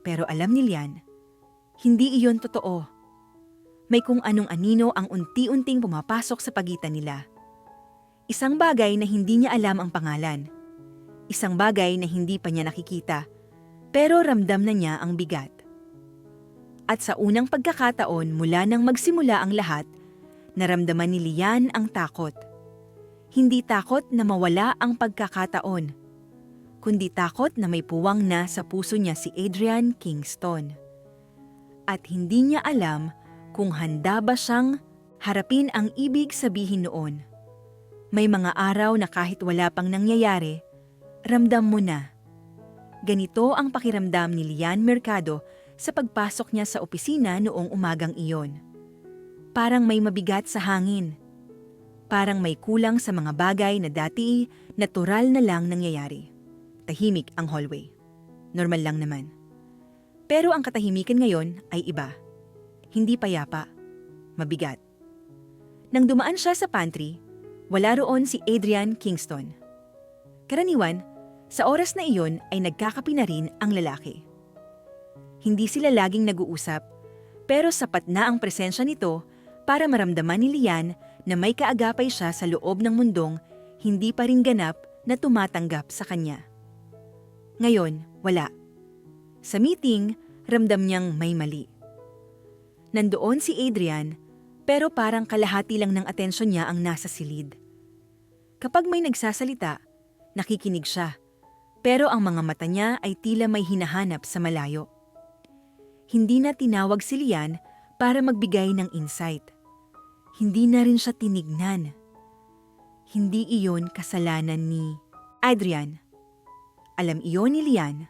Pero alam ni Lian, hindi iyon totoo. May kung anong anino ang unti-unting pumapasok sa pagitan nila. Isang bagay na hindi niya alam ang pangalan. Isang bagay na hindi pa niya nakikita, pero ramdam na niya ang bigat. At sa unang pagkakataon mula nang magsimula ang lahat, naramdaman ni Lian ang takot. Hindi takot na mawala ang pagkakataon, kundi takot na may puwang na sa puso niya si Adrian Kingston. At hindi niya alam kung handa ba siyang harapin ang ibig sabihin noon. May mga araw na kahit wala pang nangyayari, ramdam mo na. Ganito ang pakiramdam ni Lian Mercado sa pagpasok niya sa opisina noong umagang iyon. Parang may mabigat sa hangin. Parang may kulang sa mga bagay na dati natural na lang nangyayari. Tahimik ang hallway. Normal lang naman. Pero ang katahimikan ngayon ay iba. Hindi payapa. Mabigat. Nang dumaan siya sa pantry, wala roon si Adrian Kingston. Karaniwan, sa oras na iyon ay nagkakape na rin ang lalaki. Hindi sila laging nag-uusap, pero sapat na ang presensya nito para maramdaman ni Lian na may kaagapay siya sa loob ng mundong hindi pa rin ganap na tumatanggap sa kanya. Ngayon, wala. Sa meeting, ramdam niyang may mali. Nandoon si Adrian, pero parang kalahati lang ng atensyon niya ang nasa silid. Kapag may nagsasalita, nakikinig siya, pero ang mga mata niya ay tila may hinahanap sa malayo. Hindi na tinawag si Lian para magbigay ng insight. Hindi na rin siya tinignan. Hindi iyon kasalanan ni Adrian. Alam iyon ni Lian.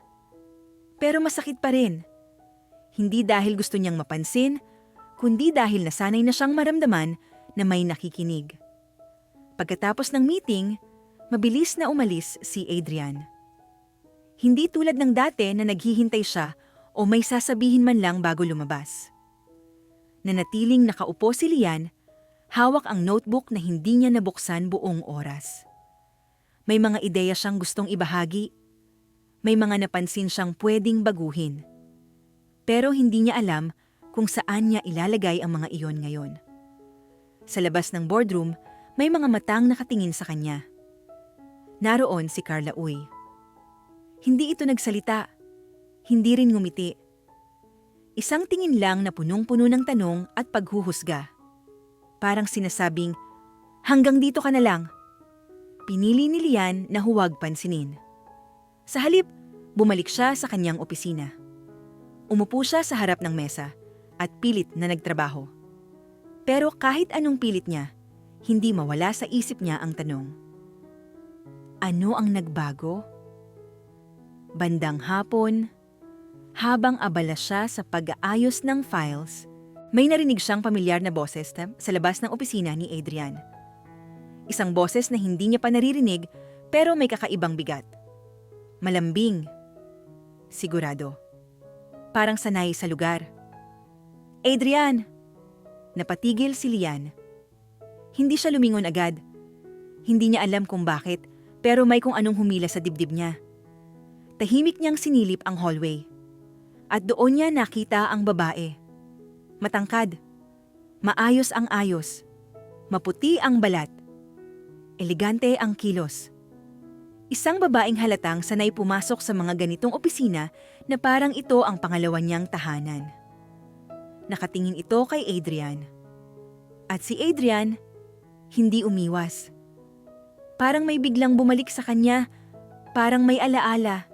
Pero masakit pa rin. Hindi dahil gusto niyang mapansin, kundi dahil nasanay na siyang maramdaman na may nakikinig. Pagkatapos ng meeting, mabilis na umalis si Adrian. Hindi tulad ng dati na naghihintay siya o may sasabihin man lang bago lumabas. Nanatiling nakaupo si Lian, hawak ang notebook na hindi niya nabuksan buong oras. May mga ideya siyang gustong ibahagi. May mga napansin siyang pwedeng baguhin. Pero hindi niya alam kung saan niya ilalagay ang mga iyon ngayon. Sa labas ng boardroom, May mga matang nakatingin sa kanya. Naroon si Carla Uy. Hindi ito nagsalita. Hindi rin ngumiti. Isang tingin lang na punong-puno ng tanong at paghuhusga. Parang sinasabing, hanggang dito ka na lang. Pinili ni Lian na huwag pansinin. Sa halip, bumalik siya sa kanyang opisina. Umupo siya sa harap ng mesa at pilit na nagtrabaho. Pero kahit anong pilit niya, hindi mawala sa isip niya ang tanong. Ano ang nagbago? Bandang hapon, habang abala siya sa pag-aayos ng files, may narinig siyang pamilyar na boses sa labas ng opisina ni Adrian. Isang boses na hindi niya pa naririnig pero may kakaibang bigat. Malambing. Sigurado. Parang sanay sa lugar. Adrian! Napatigil si Lian. Hindi siya lumingon agad. Hindi niya alam kung bakit, pero may kung anong humila sa dibdib niya. Tahimik niyang sinilip ang hallway. At doon niya nakita ang babae. Matangkad. Maayos ang ayos. Maputi ang balat. Elegante ang kilos. Isang babaeng halatang sanay pumasok sa mga ganitong opisina na parang ito ang pangalawa niyang tahanan. Nakatingin ito kay Adrian. At si Adrian, hindi umiwas. Parang may biglang bumalik sa kanya, parang may alaala.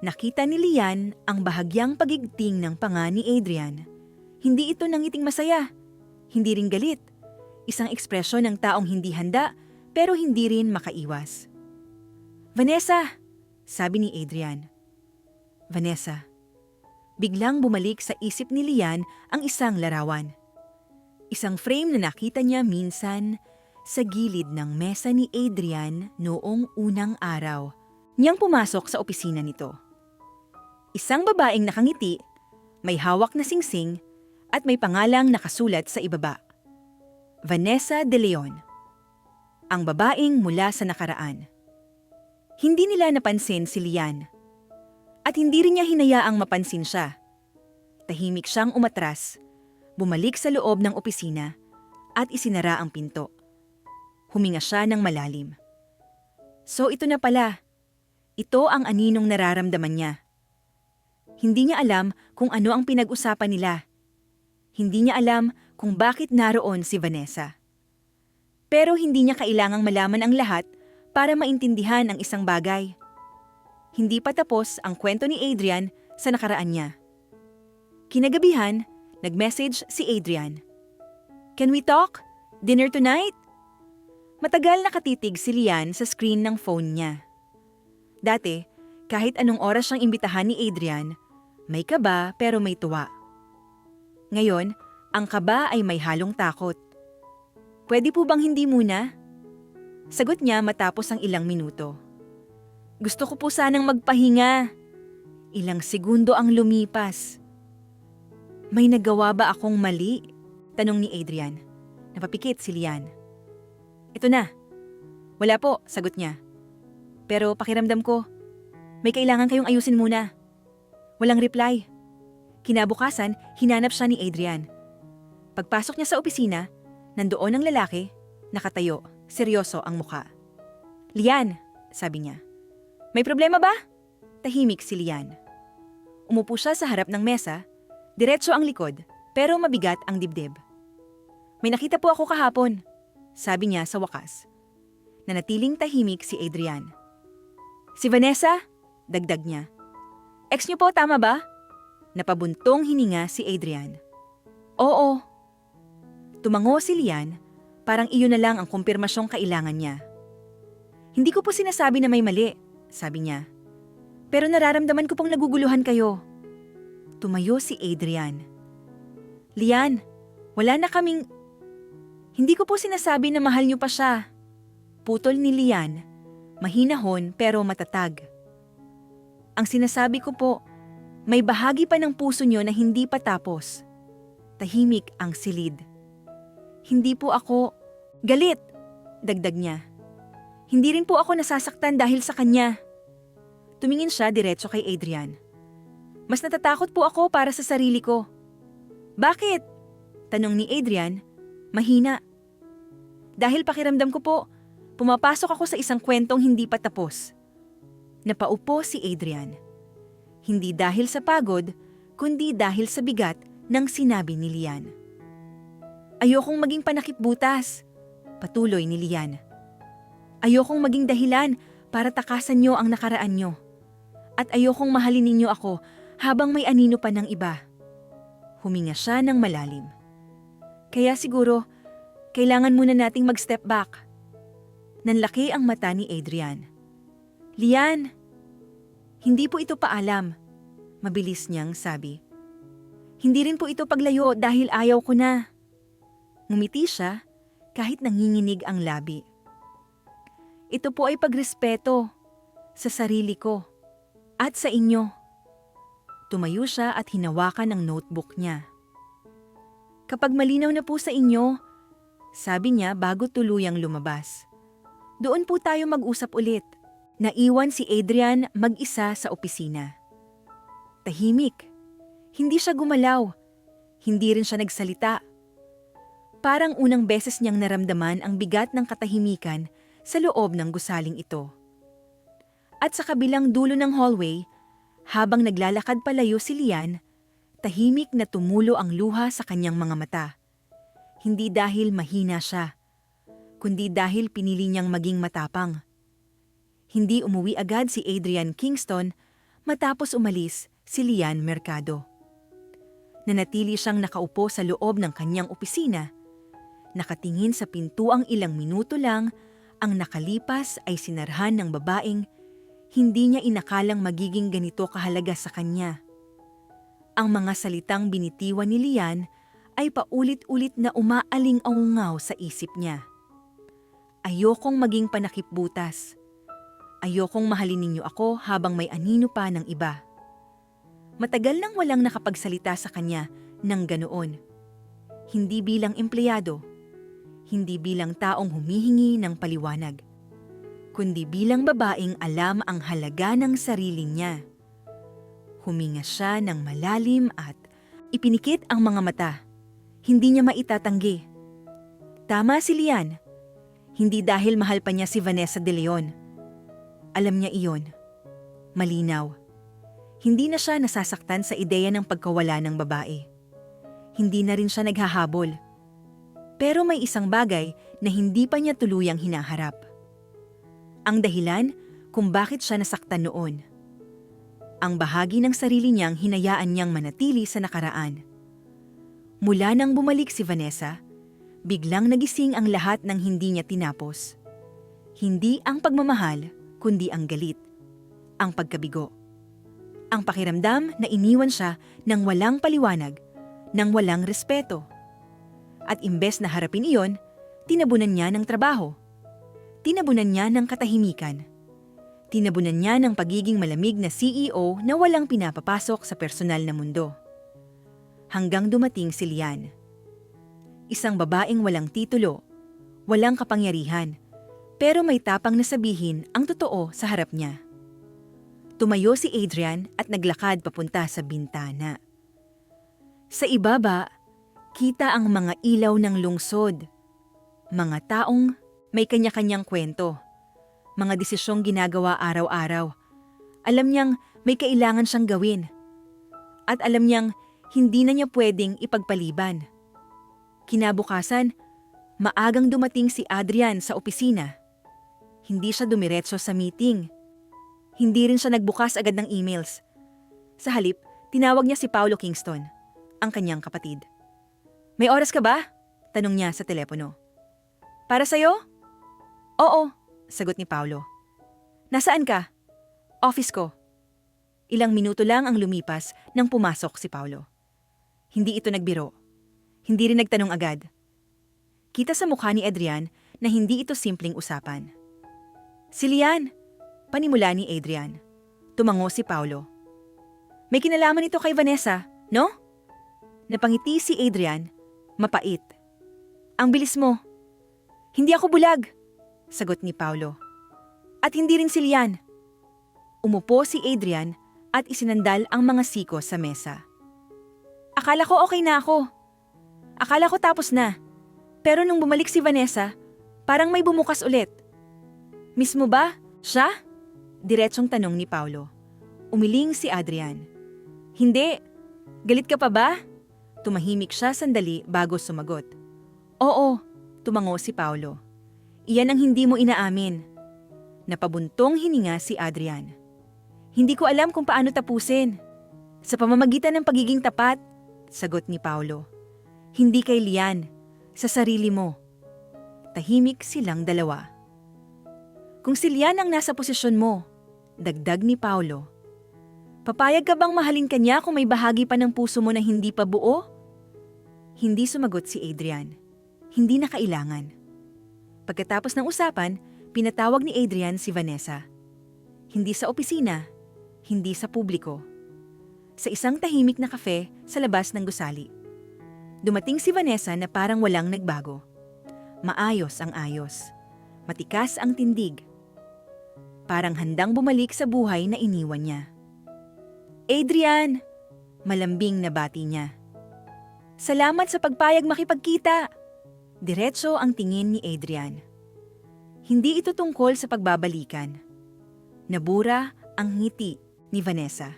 Nakita ni Lian ang bahagyang pagigting ng panga ni Adrian. Hindi ito nangiting masaya, hindi rin galit. Isang ekspresyon ng taong hindi handa pero hindi rin makaiwas. Vanessa! Sabi ni Adrian. Vanessa. Biglang bumalik sa isip ni Lian ang isang larawan. Isang frame na nakita niya minsan sa gilid ng mesa ni Adrian noong unang araw niyang pumasok sa opisina nito. Isang babaeng nakangiti, may hawak na singsing at may pangalang nakasulat sa ibaba. Vanessa de Leon. Ang babaeng mula sa nakaraan. Hindi nila napansin si Lian. At hindi rin niya hinayaang mapansin siya. Tahimik siyang umatras, bumalik sa loob ng opisina at isinara ang pinto. Huminga siya ng malalim. So ito na pala. Ito ang aninong nararamdaman niya. Hindi niya alam kung ano ang pinag-usapan nila. Hindi niya alam kung bakit naroon si Vanessa. Pero hindi niya kailangang malaman ang lahat para maintindihan ang isang bagay. Hindi pa tapos ang kwento ni Adrian sa nakaraan niya. Kinagabihan, nag-message si Adrian. Can we talk? Dinner tonight? Matagal nakatitig si Lian sa screen ng phone niya. Dati, kahit anong oras siyang imbitahan ni Adrian, may kaba pero may tuwa. Ngayon, ang kaba ay may halong takot. Pwede po bang hindi muna? Sagot niya matapos ang ilang minuto. Gusto ko po sanang magpahinga. Ilang segundo ang lumipas. May nagawa ba akong mali? Tanong ni Adrian. Napapikit si Lian. Ito na. Wala po, sagot niya. Pero pakiramdam ko, may kailangan kayong ayusin muna. Walang reply. Kinabukasan, hinanap siya ni Adrian. Pagpasok niya sa opisina, nandoon ang lalaki, nakatayo, seryoso ang muka. Lian, sabi niya. May problema ba? Tahimik si Lian. Umupo siya sa harap ng mesa, diretso ang likod, pero mabigat ang dibdib. May nakita po ako kahapon, sabi niya sa wakas. Nanatiling tahimik si Adrian. Si Vanessa? Dagdag niya. Ex niyo po, tama ba? Napabuntong hininga si Adrian. Oo. Tumango si Lian, parang iyon na lang ang kumpirmasyong kailangan niya. Hindi ko po sinasabi na may mali, sabi niya. Pero nararamdaman ko pong naguguluhan kayo. Tumayo si Adrian. Lian, wala na kaming... Hindi ko po sinasabi na mahal niyo pa siya. Putol ni Lian, mahinahon pero matatag. Ang sinasabi ko po, may bahagi pa ng puso niyo na hindi pa tapos. Tahimik ang silid. Hindi po ako... Galit, dagdag niya. Hindi rin po ako nasasaktan dahil sa kanya. Tumingin siya diretso kay Adrian. Mas natatakot po ako para sa sarili ko. Bakit? Tanong ni Adrian, mahina. Dahil pakiramdam ko po, pumapasok ako sa isang kwentong hindi pa tapos. Napaupo si Adrian. Hindi dahil sa pagod, kundi dahil sa bigat ng sinabi ni Lian. Ayokong maging panakipbutas, patuloy ni Lian. Ayokong maging dahilan para takasan niyo ang nakaraan niyo. At ayokong mahalin ninyo ako habang may anino pa ng iba. Huminga siya ng malalim. Kaya siguro, kailangan muna nating mag-step back. Nanlaki ang mata ni Adrian. Lian, hindi po ito paalam, mabilis niyang sabi. Hindi rin po ito paglayo dahil ayaw ko na. Ngumiti siya kahit nanginginig ang labi. Ito po ay pagrespeto sa sarili ko at sa inyo. Tumayo siya at hinawakan ang notebook niya. Kapag malinaw na po sa inyo, sabi niya bago tuluyang lumabas. Doon po tayo mag-usap ulit. Naiwan si Adrian mag-isa sa opisina. Tahimik. Hindi siya gumalaw. Hindi rin siya nagsalita. Parang unang beses niyang naramdaman ang bigat ng katahimikan sa loob ng gusaling ito. At sa kabilang dulo ng hallway, habang naglalakad palayo si Lian, tahimik na tumulo ang luha sa kanyang mga mata. Hindi dahil mahina siya, kundi dahil pinili niyang maging matapang. Hindi umuwi agad si Adrian Kingston matapos umalis si Lian Mercado. Nanatili siyang nakaupo sa loob ng kanyang opisina. Nakatingin sa pintuang ilang minuto lang, ang nakalipas ay sinarhan ng babaeng hindi niya inakalang magiging ganito kahalaga sa kanya. Ang mga salitang binitiwan ni Lian ay paulit-ulit na umaaling-aungaw sa isip niya. Ayokong maging panakipbutas. Ayokong mahalin ninyo ako habang may anino pa ng iba. Matagal nang walang nakapagsalita sa kanya ng ganoon. Hindi bilang empleyado, hindi bilang taong humihingi ng paliwanag, kundi bilang babaeng alam ang halaga ng sarili niya. Huminga siya ng malalim at ipinikit ang mga mata. Hindi niya maitatanggi. Tama si Lian. Hindi dahil mahal pa niya si Vanessa de Leon. Alam niya iyon. Malinaw. Hindi na siya nasasaktan sa ideya ng pagkawala ng babae. Hindi na rin siya naghahabol. Pero may isang bagay na hindi pa niya tuluyang hinaharap. Ang dahilan kung bakit siya nasaktan noon. Ang bahagi ng sarili niyang hinayaan niyang manatili sa nakaraan. Mula nang bumalik si Vanessa, biglang nagising ang lahat ng hindi niya tinapos. Hindi ang pagmamahal, kundi ang galit, ang pagkabigo. Ang pakiramdam na iniwan siya ng walang paliwanag, ng walang respeto. At imbes na harapin iyon, tinabunan niya ng trabaho. Tinabunan niya ng katahimikan. Tinabunan niya ng pagiging malamig na CEO na walang pinapapasok sa personal na mundo. Hanggang dumating si Lian. Isang babaeng walang titulo, walang kapangyarihan, pero may tapang na sabihin ang totoo sa harap niya. Tumayo si Adrian at naglakad papunta sa bintana. Sa ibaba, kita ang mga ilaw ng lungsod. Mga taong may kanya-kanyang kwento. Mga desisyong ginagawa araw-araw. Alam niyang may kailangan siyang gawin. At alam niyang hindi na niya pwedeng ipagpaliban. Kinabukasan, maagang dumating si Adrian sa opisina. Hindi siya dumiretso sa meeting. Hindi rin siya nagbukas agad ng emails. Sa halip, tinawag niya si Paulo Kingston, ang kanyang kapatid. May oras ka ba? Tanong niya sa telepono. Para sa'yo? Oo, sagot ni Paulo. Nasaan ka? Office ko. Ilang minuto lang ang lumipas nang pumasok si Paulo. Hindi ito nagbiro. Hindi rin nagtanong agad. Kita sa mukha ni Adrian na hindi ito simpleng usapan. Si Lian, panimula ni Adrian. Tumango si Paulo. May kinalaman ito kay Vanessa, no? Napangiti si Adrian, mapait. Ang bilis mo. Hindi ako bulag, sagot ni Paulo. At hindi rin si Lian. Umupo si Adrian at isinandal ang mga siko sa mesa. Akala ko okay na ako. Akala ko tapos na. Pero nung bumalik si Vanessa, Parang may bumukas ulit. Mismo ba? Siya? Diretsong tanong ni Paulo. Umiling si Adrian. Hindi. Galit ka pa ba? Tumahimik siya sandali bago sumagot. Oo, tumango si Paulo. Iyan ang hindi mo inaamin. Napabuntong hininga si Adrian. Hindi ko alam kung paano tapusin. Sa pamamagitan ng pagiging tapat, sagot ni Paulo. Hindi kay Lian, sa sarili mo. Tahimik silang dalawa. Kung si Lian ang nasa posisyon mo, dagdag ni Paulo, papayag ka bang mahalin kanya kung may bahagi pa ng puso mo na hindi pa buo? Hindi sumagot si Adrian. Hindi na kailangan. Pagkatapos ng usapan, pinatawag ni Adrian si Vanessa. Hindi sa opisina, hindi sa publiko. Sa isang tahimik na kafe sa labas ng gusali. Dumating si Vanessa na parang walang nagbago. Maayos ang ayos. Matikas ang tindig. Parang handang bumalik sa buhay na iniwan niya. Adrian! Malambing na bati niya. Salamat sa pagpayag makipagkita! Diretso ang tingin ni Adrian. Hindi ito tungkol sa pagbabalikan. Nabura ang ngiti ni Vanessa.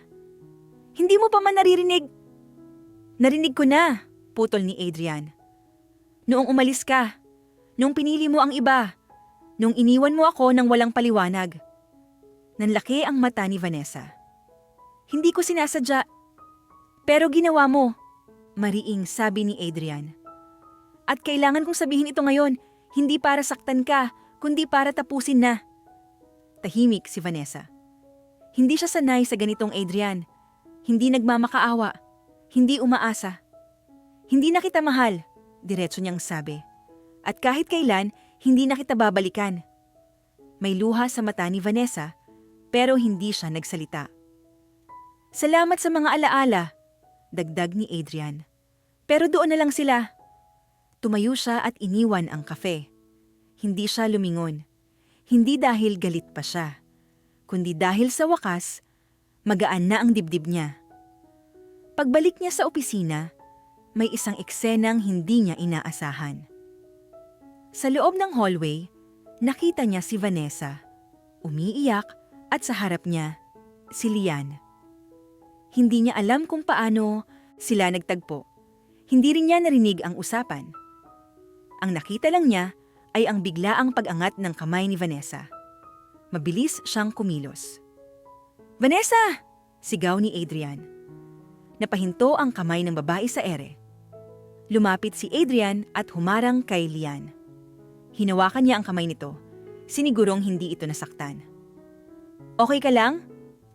Hindi mo pa man naririnig? Narinig ko na, putol ni Adrian. Noong umalis ka, nung pinili mo ang iba, nung iniwan mo ako ng walang paliwanag. Nanlaki ang mata ni Vanessa. Hindi ko sinasadya. Pero ginawa mo, mariing sabi ni Adrian. At kailangan kong sabihin ito ngayon, hindi para saktan ka, kundi para tapusin na. Tahimik si Vanessa. Hindi siya sanay sa ganitong Adrian. Hindi nagmamakaawa. Hindi umaasa. Hindi na kita mahal, diretso niyang sabi. At kahit kailan, hindi na kita babalikan. May luha sa mata ni Vanessa, pero hindi siya nagsalita. Salamat sa mga alaala, dagdag ni Adrian. Pero doon na lang sila. Tumayo siya at iniwan ang kafe. Hindi siya lumingon. Hindi dahil galit pa siya, kundi dahil sa wakas, magaan na ang dibdib niya. Pagbalik niya sa opisina, may isang eksenang hindi niya inaasahan. Sa loob ng hallway, nakita niya si Vanessa, umiiyak at sa harap niya, si Lian. Hindi niya alam kung paano sila nagtagpo. Hindi rin niya narinig ang usapan. Ang nakita lang niya ay ang biglaang pag-angat ng kamay ni Vanessa. Mabilis siyang kumilos. Vanessa! Sigaw ni Adrian. Napahinto ang kamay ng babae sa ere. Lumapit si Adrian at humarang kay Lian. Hinawakan niya ang kamay nito, sinigurong hindi ito nasaktan. Okay ka lang?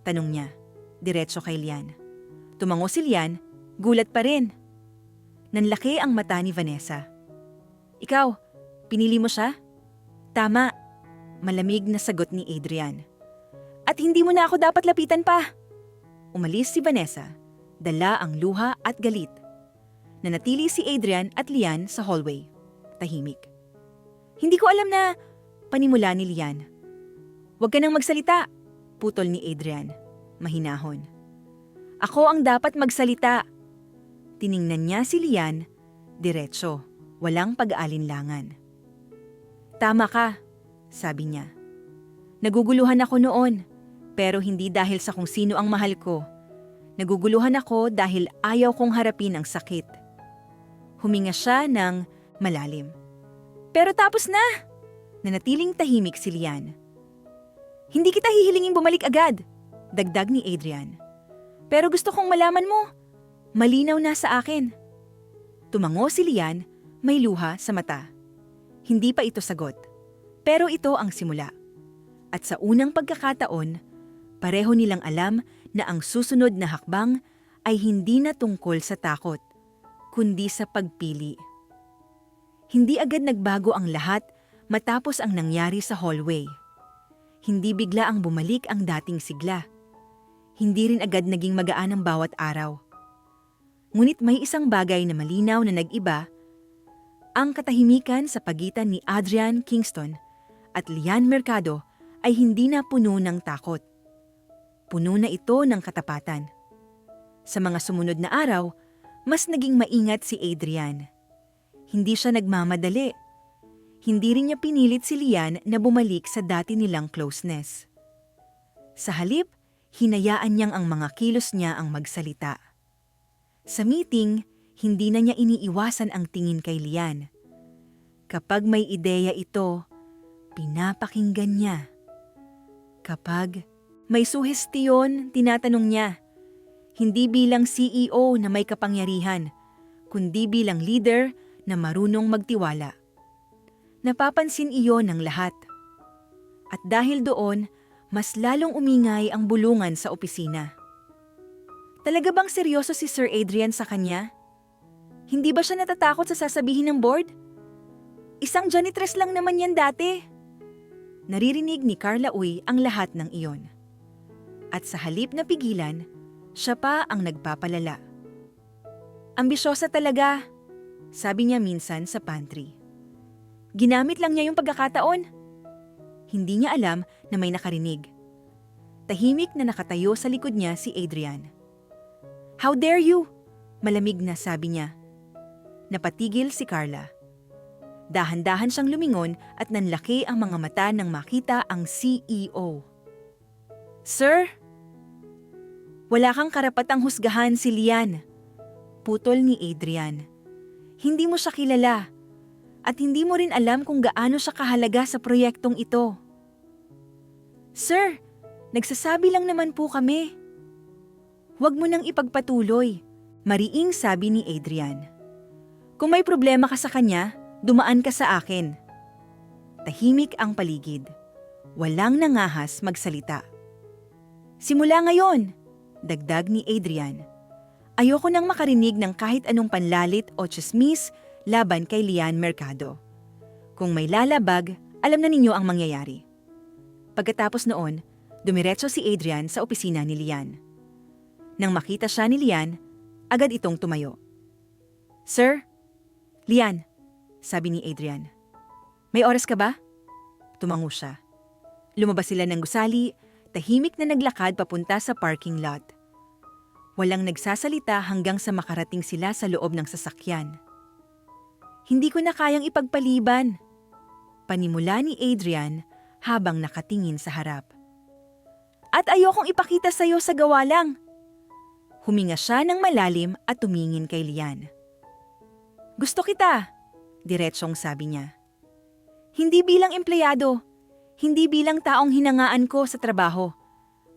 Tanong niya, diretso kay Lian. Tumango si Lian, gulat pa rin. Nanlaki ang mata ni Vanessa. Ikaw, pinili mo siya? Tama, malamig na sagot ni Adrian. At hindi mo na ako dapat lapitan pa. Umalis si Vanessa, dala ang luha at galit. Nanatili si Adrian at Lian sa hallway, tahimik. Hindi ko alam na, panimula ni Lian. Huwag ka nang magsalita, putol ni Adrian, mahinahon. Ako ang dapat magsalita. Tiningnan niya si Lian, diretso, walang pag-aalinlangan. Tama ka, sabi niya. Naguguluhan ako noon, pero hindi dahil sa kung sino ang mahal ko. Naguguluhan ako dahil ayaw kong harapin ang sakit. Huminga siya ng malalim. Pero tapos na! Nanatiling tahimik si Lian. Hindi kita hihilingin bumalik agad, dagdag ni Adrian. Pero gusto kong malaman mo, malinaw na sa akin. Tumango si Lian, may luha sa mata. Hindi pa ito sagot, pero ito ang simula. At sa unang pagkakataon, pareho nilang alam na ang susunod na hakbang ay hindi na tungkol sa takot, kundi sa pagpili. Hindi agad nagbago ang lahat matapos ang nangyari sa hallway. Hindi bigla ang bumalik ang dating sigla. Hindi rin agad naging magaan ang bawat araw. Ngunit may isang bagay na malinaw na nag-iba, ang katahimikan sa pagitan ni Adrian Kingston at Lian Mercado ay hindi na puno ng takot. Puno na ito ng katapatan. Sa mga sumunod na araw, mas naging maingat si Adrian. Hindi siya nagmamadali. Hindi rin niya pinilit si Lian na bumalik sa dati nilang closeness. Sa halip, hinayaan niyang ang mga kilos niya ang magsalita. Sa meeting, hindi na niya iniiwasan ang tingin kay Lian. Kapag may ideya ito, pinapakinggan niya. Kapag may suhestiyon, tinatanong niya. Hindi bilang CEO na may kapangyarihan, kundi bilang leader na marunong magtiwala. Napapansin iyon ng lahat. At dahil doon, mas lalong umingay ang bulungan sa opisina. Talaga bang seryoso si Sir Adrian sa kanya? Hindi ba siya natatakot sa sasabihin ng board? Isang janitress lang naman yan dati. Naririnig ni Carla Uy ang lahat ng iyon. At sa halip na pigilan, siya pa ang nagpapalala. Ambisyosa talaga, sabi niya minsan sa pantry. Ginamit lang niya yung pagkakataon. Hindi niya alam na may nakarinig. Tahimik na nakatayo sa likod niya si Adrian. How dare you? Malamig na sabi niya. Napatigil si Carla. Dahan-dahan siyang lumingon at nanlaki ang mga mata nang makita ang CEO. Sir? Wala kang karapatang husgahan si Lian. Putol ni Adrian. Hindi mo siya kilala. At hindi mo rin alam kung gaano siya kahalaga sa proyektong ito. Sir, nagsasabi lang naman po kami. Huwag mo nang ipagpatuloy, mariing sabi ni Adrian. Kung may problema ka sa kanya, dumaan ka sa akin. Tahimik ang paligid. Walang nangahas magsalita. Simula ngayon, dagdag ni Adrian. Ayoko nang makarinig ng kahit anong panlalit o tsismis laban kay Lian Mercado. Kung may lalabag, alam na ninyo ang mangyayari. Pagkatapos noon, dumiretso si Adrian sa opisina ni Lian. Nang makita siya ni Lian, agad itong tumayo. Sir? Lian, sabi ni Adrian. May oras ka ba? Tumango siya. Lumabas sila ng gusali, tahimik na naglakad papunta sa parking lot. Walang nagsasalita hanggang sa makarating sila sa loob ng sasakyan. Hindi ko na kayang ipagpaliban. Panimula ni Adrian habang nakatingin sa harap. At ayokong ipakita sa'yo sa gawa lang. Huminga siya ng malalim at tumingin kay Lian. Gusto kita, diretsong sabi niya. Hindi bilang empleyado, hindi bilang taong hinangaan ko sa trabaho,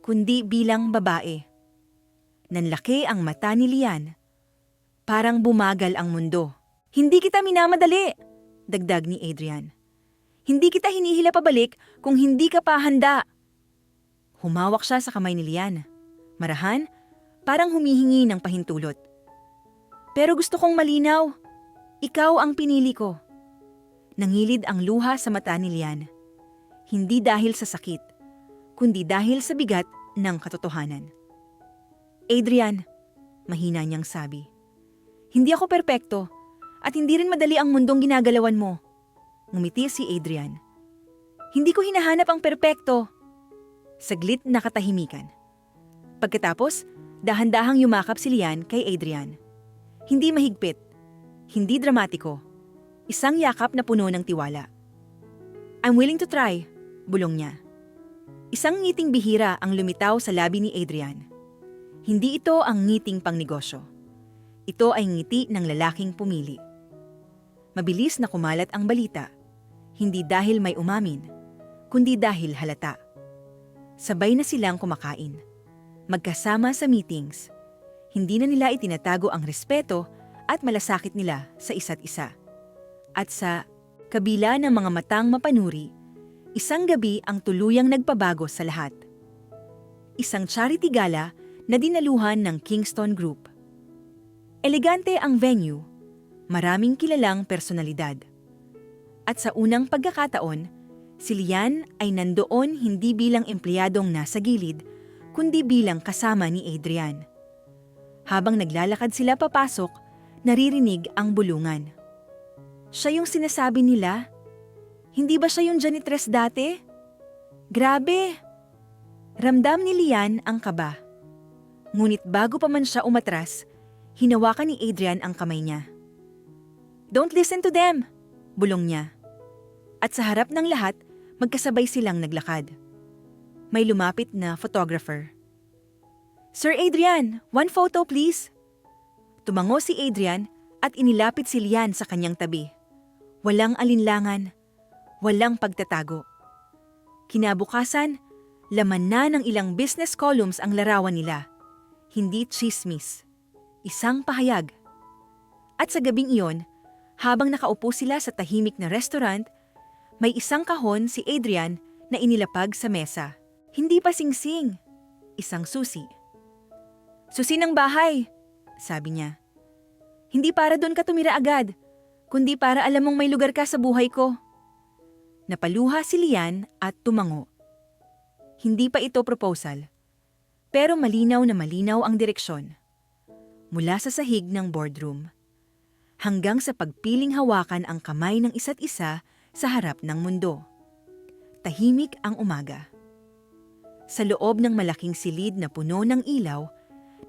kundi bilang babae. Nanlaki ang mata ni Lian. Parang bumagal ang mundo. Hindi kita minamadali, dagdag ni Adrian. Hindi kita hinihila pabalik kung hindi ka pa handa. Humawak siya sa kamay ni Lian. Marahan, parang humihingi ng pahintulot. Pero gusto kong malinaw, ikaw ang pinili ko. Nangilid ang luha sa mata ni Lian. Hindi dahil sa sakit, kundi dahil sa bigat ng katotohanan. Adrian, mahina niyang sabi. Hindi ako perpekto. At hindi rin madali ang mundong ginagalawan mo. Ngumiti si Adrian. Hindi ko hinahanap ang perpekto. Saglit na katahimikan. Pagkatapos, dahan-dahang yumakap si Lian kay Adrian. Hindi mahigpit, hindi dramatiko. Isang yakap na puno ng tiwala. I'm willing to try, bulong niya. Isang ngiting bihira ang lumitaw sa labi ni Adrian. Hindi ito ang ngiting pangnegosyo. Ito ay ngiti ng lalaking pumili. Mabilis na kumalat ang balita, hindi dahil may umamin, kundi dahil halata. Sabay na silang kumakain. Magkasama sa meetings. Hindi na nila itinatago ang respeto at malasakit nila sa isa't isa. At sa kabila ng mga matang mapanuri, isang gabi ang tuluyang nagpabago sa lahat. Isang charity gala na dinaluhan ng Kingston Group. Elegante ang venue, maraming kilalang personalidad. At sa unang pagkakataon, si Lian ay nandoon hindi bilang empleyadong nasa gilid, kundi bilang kasama ni Adrian. Habang naglalakad sila papasok, naririnig ang bulungan. Siya yung sinasabi nila? Hindi ba siya yung janitress dati? Grabe! Ramdam ni Lian ang kaba. Ngunit bago pa man siya umatras, hinawakan ni Adrian ang kamay niya. Don't listen to them, bulong niya. At sa harap ng lahat, magkasabay silang naglakad. May lumapit na photographer. "Sir Adrian, one photo please." Tumango si Adrian at inilapit si Lian sa kanyang tabi. Walang alinlangan, walang pagtatago. Kinabukasan, laman na ng ilang business columns ang larawan nila. Hindi tsismis, isang pahayag. At sa gabing iyon, habang nakaupo sila sa tahimik na restaurant, may isang kahon si Adrian na inilapag sa mesa. Hindi pa singsing, isang susi. "Susi ng bahay," sabi niya. "Hindi para doon ka tumira agad, kundi para alam mong may lugar ka sa buhay ko." Napaluha si Lian at tumango. Hindi pa ito proposal, pero malinaw na malinaw ang direksyon. Mula sa sahig ng boardroom, hanggang sa pagpiling hawakan ang kamay ng isa't isa sa harap ng mundo. Tahimik ang umaga. Sa loob ng malaking silid na puno ng ilaw,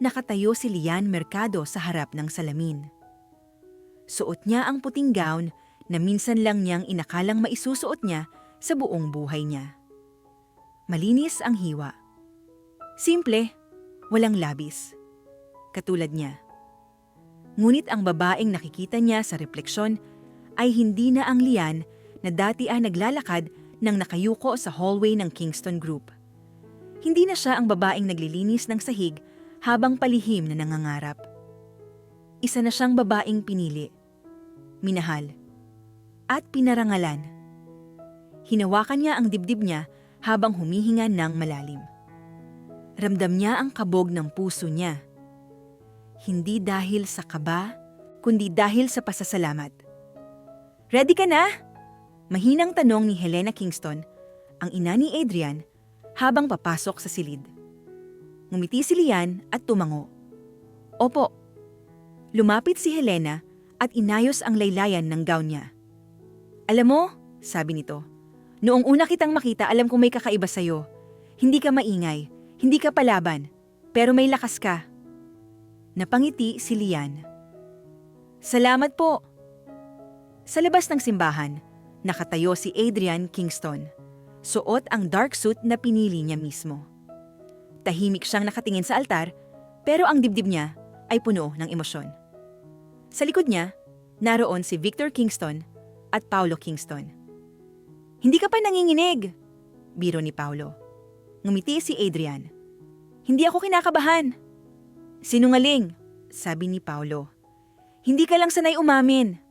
nakatayo si Lian Mercado sa harap ng salamin. Suot niya ang puting gown na minsan lang niyang inakalang maisusuot niya sa buong buhay niya. Malinis ang hiwa. Simple, walang labis. Katulad niya. Ngunit ang babaeng nakikita niya sa refleksyon ay hindi na ang Lian na dati ay naglalakad nang nakayuko sa hallway ng Kingston Group. Hindi na siya ang babaeng naglilinis ng sahig habang palihim na nangangarap. Isa na siyang babaeng pinili, minahal, at pinarangalan. Hinawakan niya ang dibdib niya habang humihinga ng malalim. Ramdam niya ang kabog ng puso niya. Hindi dahil sa kaba, kundi dahil sa pasasalamat. "Ready ka na?" Mahinang tanong ni Helena Kingston, ang ina ni Adrian, habang papasok sa silid. Ngumiti si Lian at tumango. "Opo." Lumapit si Helena at inayos ang laylayan ng gown niya. "Alam mo," sabi nito, "noong una kitang makita alam kong may kakaiba sa'yo. Hindi ka maingay, hindi ka palaban, pero may lakas ka." Napangiti si Lian. "Salamat po." Sa labas ng simbahan, nakatayo si Adrian Kingston. Suot ang dark suit na pinili niya mismo. Tahimik siyang nakatingin sa altar, pero ang dibdib niya ay puno ng emosyon. Sa likod niya, naroon si Victor Kingston at Paulo Kingston. "Hindi ka pa nanginginig," biro ni Paulo. Ngumiti si Adrian. "Hindi ako kinakabahan." "Sinungaling," sabi ni Paulo. "Hindi ka lang sanay umamin."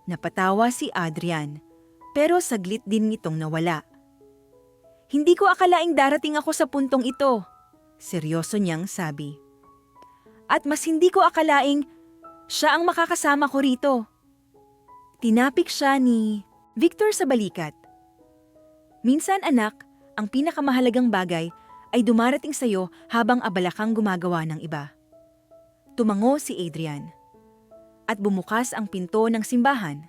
Napatawa si Adrian, pero saglit din nitong nawala. "Hindi ko akalaing darating ako sa puntong ito," seryoso niyang sabi. "At mas hindi ko akalaing siya ang makakasama ko rito." Tinapik siya ni Victor sa balikat. "Minsan anak, ang pinakamahalagang bagay ay dumarating sa'yo habang abala kang gumagawa ng iba." Tumango si Adrian. At bumukas ang pinto ng simbahan.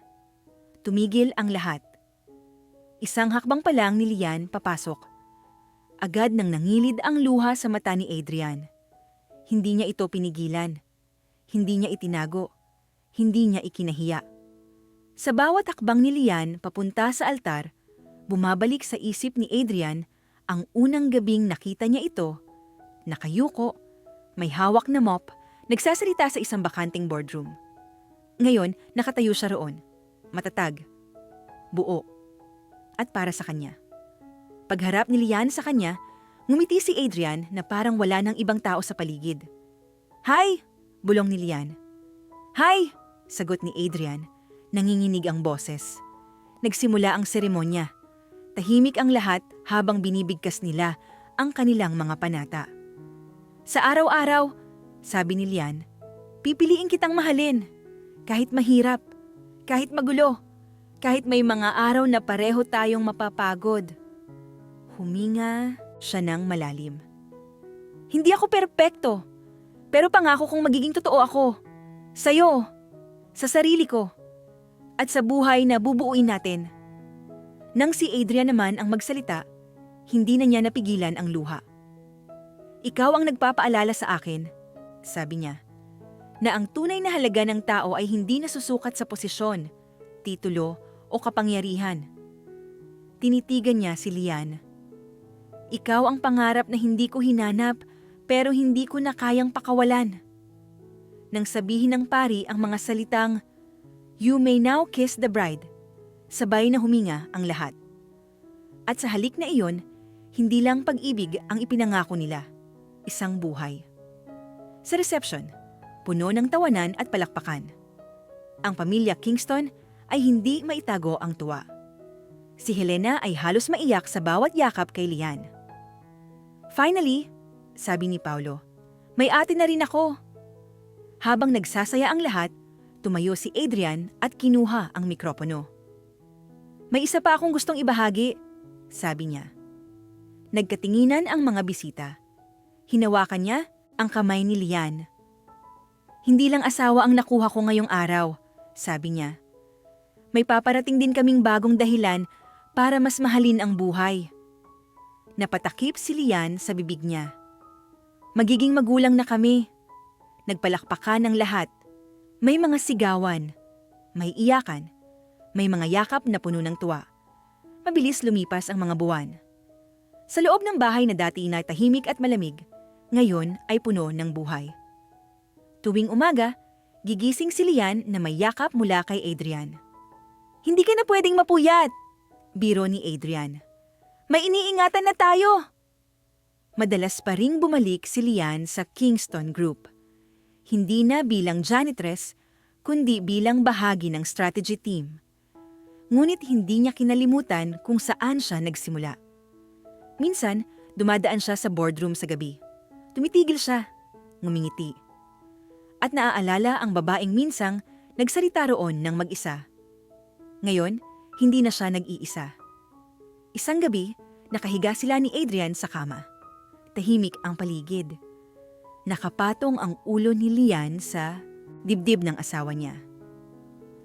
Tumigil ang lahat. Isang hakbang pa lang ni Lian papasok. Agad nang nangilid ang luha sa mata ni Adrian. Hindi niya ito pinigilan. Hindi niya itinago. Hindi niya ikinahiya. Sa bawat hakbang ni Lian papunta sa altar, bumabalik sa isip ni Adrian ang unang gabing nakita niya ito, nakayuko, may hawak na mop, nagsasalita sa isang bakanting boardroom. Ngayon, nakatayo siya roon, matatag, buo, at para sa kanya. Pagharap ni Lian sa kanya, ngumiti si Adrian na parang wala ng ibang tao sa paligid. "Hi!" bulong ni Lian. "Hi!" sagot ni Adrian. Nanginginig ang boses. Nagsimula ang seremonya. Tahimik ang lahat habang binibigkas nila ang kanilang mga panata. "Sa araw-araw," sabi ni Lian, "pipiliin kitang mahalin. Kahit mahirap, kahit magulo, kahit may mga araw na pareho tayong mapapagod." Huminga siya ng malalim. "Hindi ako perpekto, pero pangako kong magiging totoo ako. Sa'yo, sa sarili ko, at sa buhay na bubuuin natin." Nang si Adrian naman ang magsalita, hindi na niya napigilan ang luha. "Ikaw ang nagpapaalala sa akin," sabi niya, "na ang tunay na halaga ng tao ay hindi nasusukat sa posisyon, titulo o kapangyarihan, Tinitigan niya si Lian. Ikaw ang pangarap na hindi ko hinanap pero hindi ko na kayang pakawalan. Nang sabihin ng pari ang mga salitang, "You may now kiss the bride," sabay na huminga ang lahat. At sa halik na iyon, hindi lang pag-ibig ang ipinangako nila, isang buhay. Sa reception, puno ng tawanan at palakpakan. Ang pamilya Kingston ay hindi maitago ang tuwa. Si Helena ay halos maiyak sa bawat yakap kay Lian. "Finally," sabi ni Paulo, "may ate na rin ako." Habang nagsasaya ang lahat, tumayo si Adrian at kinuha ang mikropono. "May isa pa akong gustong ibahagi," sabi niya. Nagkatinginan ang mga bisita. Hinawakan niya ang kamay ni Lian. "Hindi lang asawa ang nakuha ko ngayong araw," sabi niya. "May paparating din kaming bagong dahilan para mas mahalin ang buhay." Napatakip si Lian sa bibig niya. "Magiging magulang na kami." Nagpalakpakan ng lahat. May mga sigawan, may iyakan, may mga yakap na puno ng tuwa. Mabilis lumipas ang mga buwan. Sa loob ng bahay na dati na tahimik at malamig, ngayon ay puno ng buhay. Tuwing umaga, gigising si Lian na may yakap mula kay Adrian. "Hindi ka na pwedeng mapuyat," biro ni Adrian. "May iniingatan na tayo." Madalas pa ring bumalik si Lian sa Kingston Group. Hindi na bilang janitress, kundi bilang bahagi ng strategy team. Ngunit hindi niya kinalimutan kung saan siya nagsimula. Minsan, dumadaan siya sa boardroom sa gabi. Tumitigil siya, ngumingiti. At naaalala ang babaeng minsang nagsalita roon ng mag-isa. Ngayon, hindi na siya nag-iisa. Isang gabi, nakahiga sila ni Adrian sa kama. Tahimik ang paligid. Nakapatong ang ulo ni Lian sa dibdib ng asawa niya.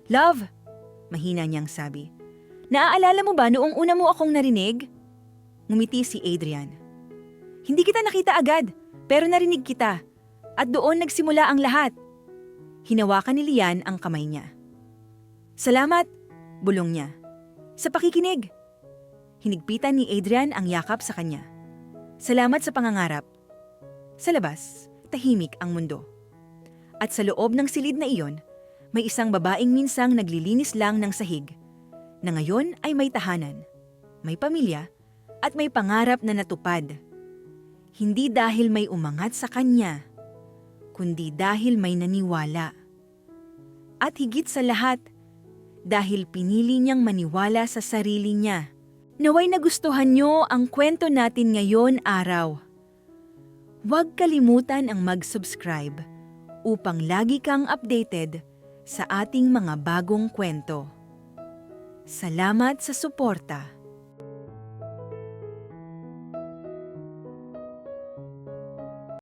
"Love," mahina niyang sabi, "naaalala mo ba noong una mo akong narinig?" Ngumiti si Adrian. "Hindi kita nakita agad, pero narinig kita. At doon nagsimula ang lahat." Hinawakan ni Lian ang kamay niya. "Salamat," bulong niya, "sa pakikinig." Hinigpitan ni Adrian ang yakap sa kanya. "Salamat sa pangangarap." Sa labas, tahimik ang mundo. At sa loob ng silid na iyon, may isang babaeng minsang naglilinis lang ng sahig, na ngayon ay may tahanan, may pamilya, at may pangarap na natupad. Hindi dahil may umangat sa kanya, kundi dahil may naniwala. At higit sa lahat, dahil pinili niyang maniwala sa sarili niya. Naway nagustuhan niyo ang kwento natin ngayon araw. Huwag kalimutan ang mag-subscribe upang lagi kang updated sa ating mga bagong kwento. Salamat sa suporta.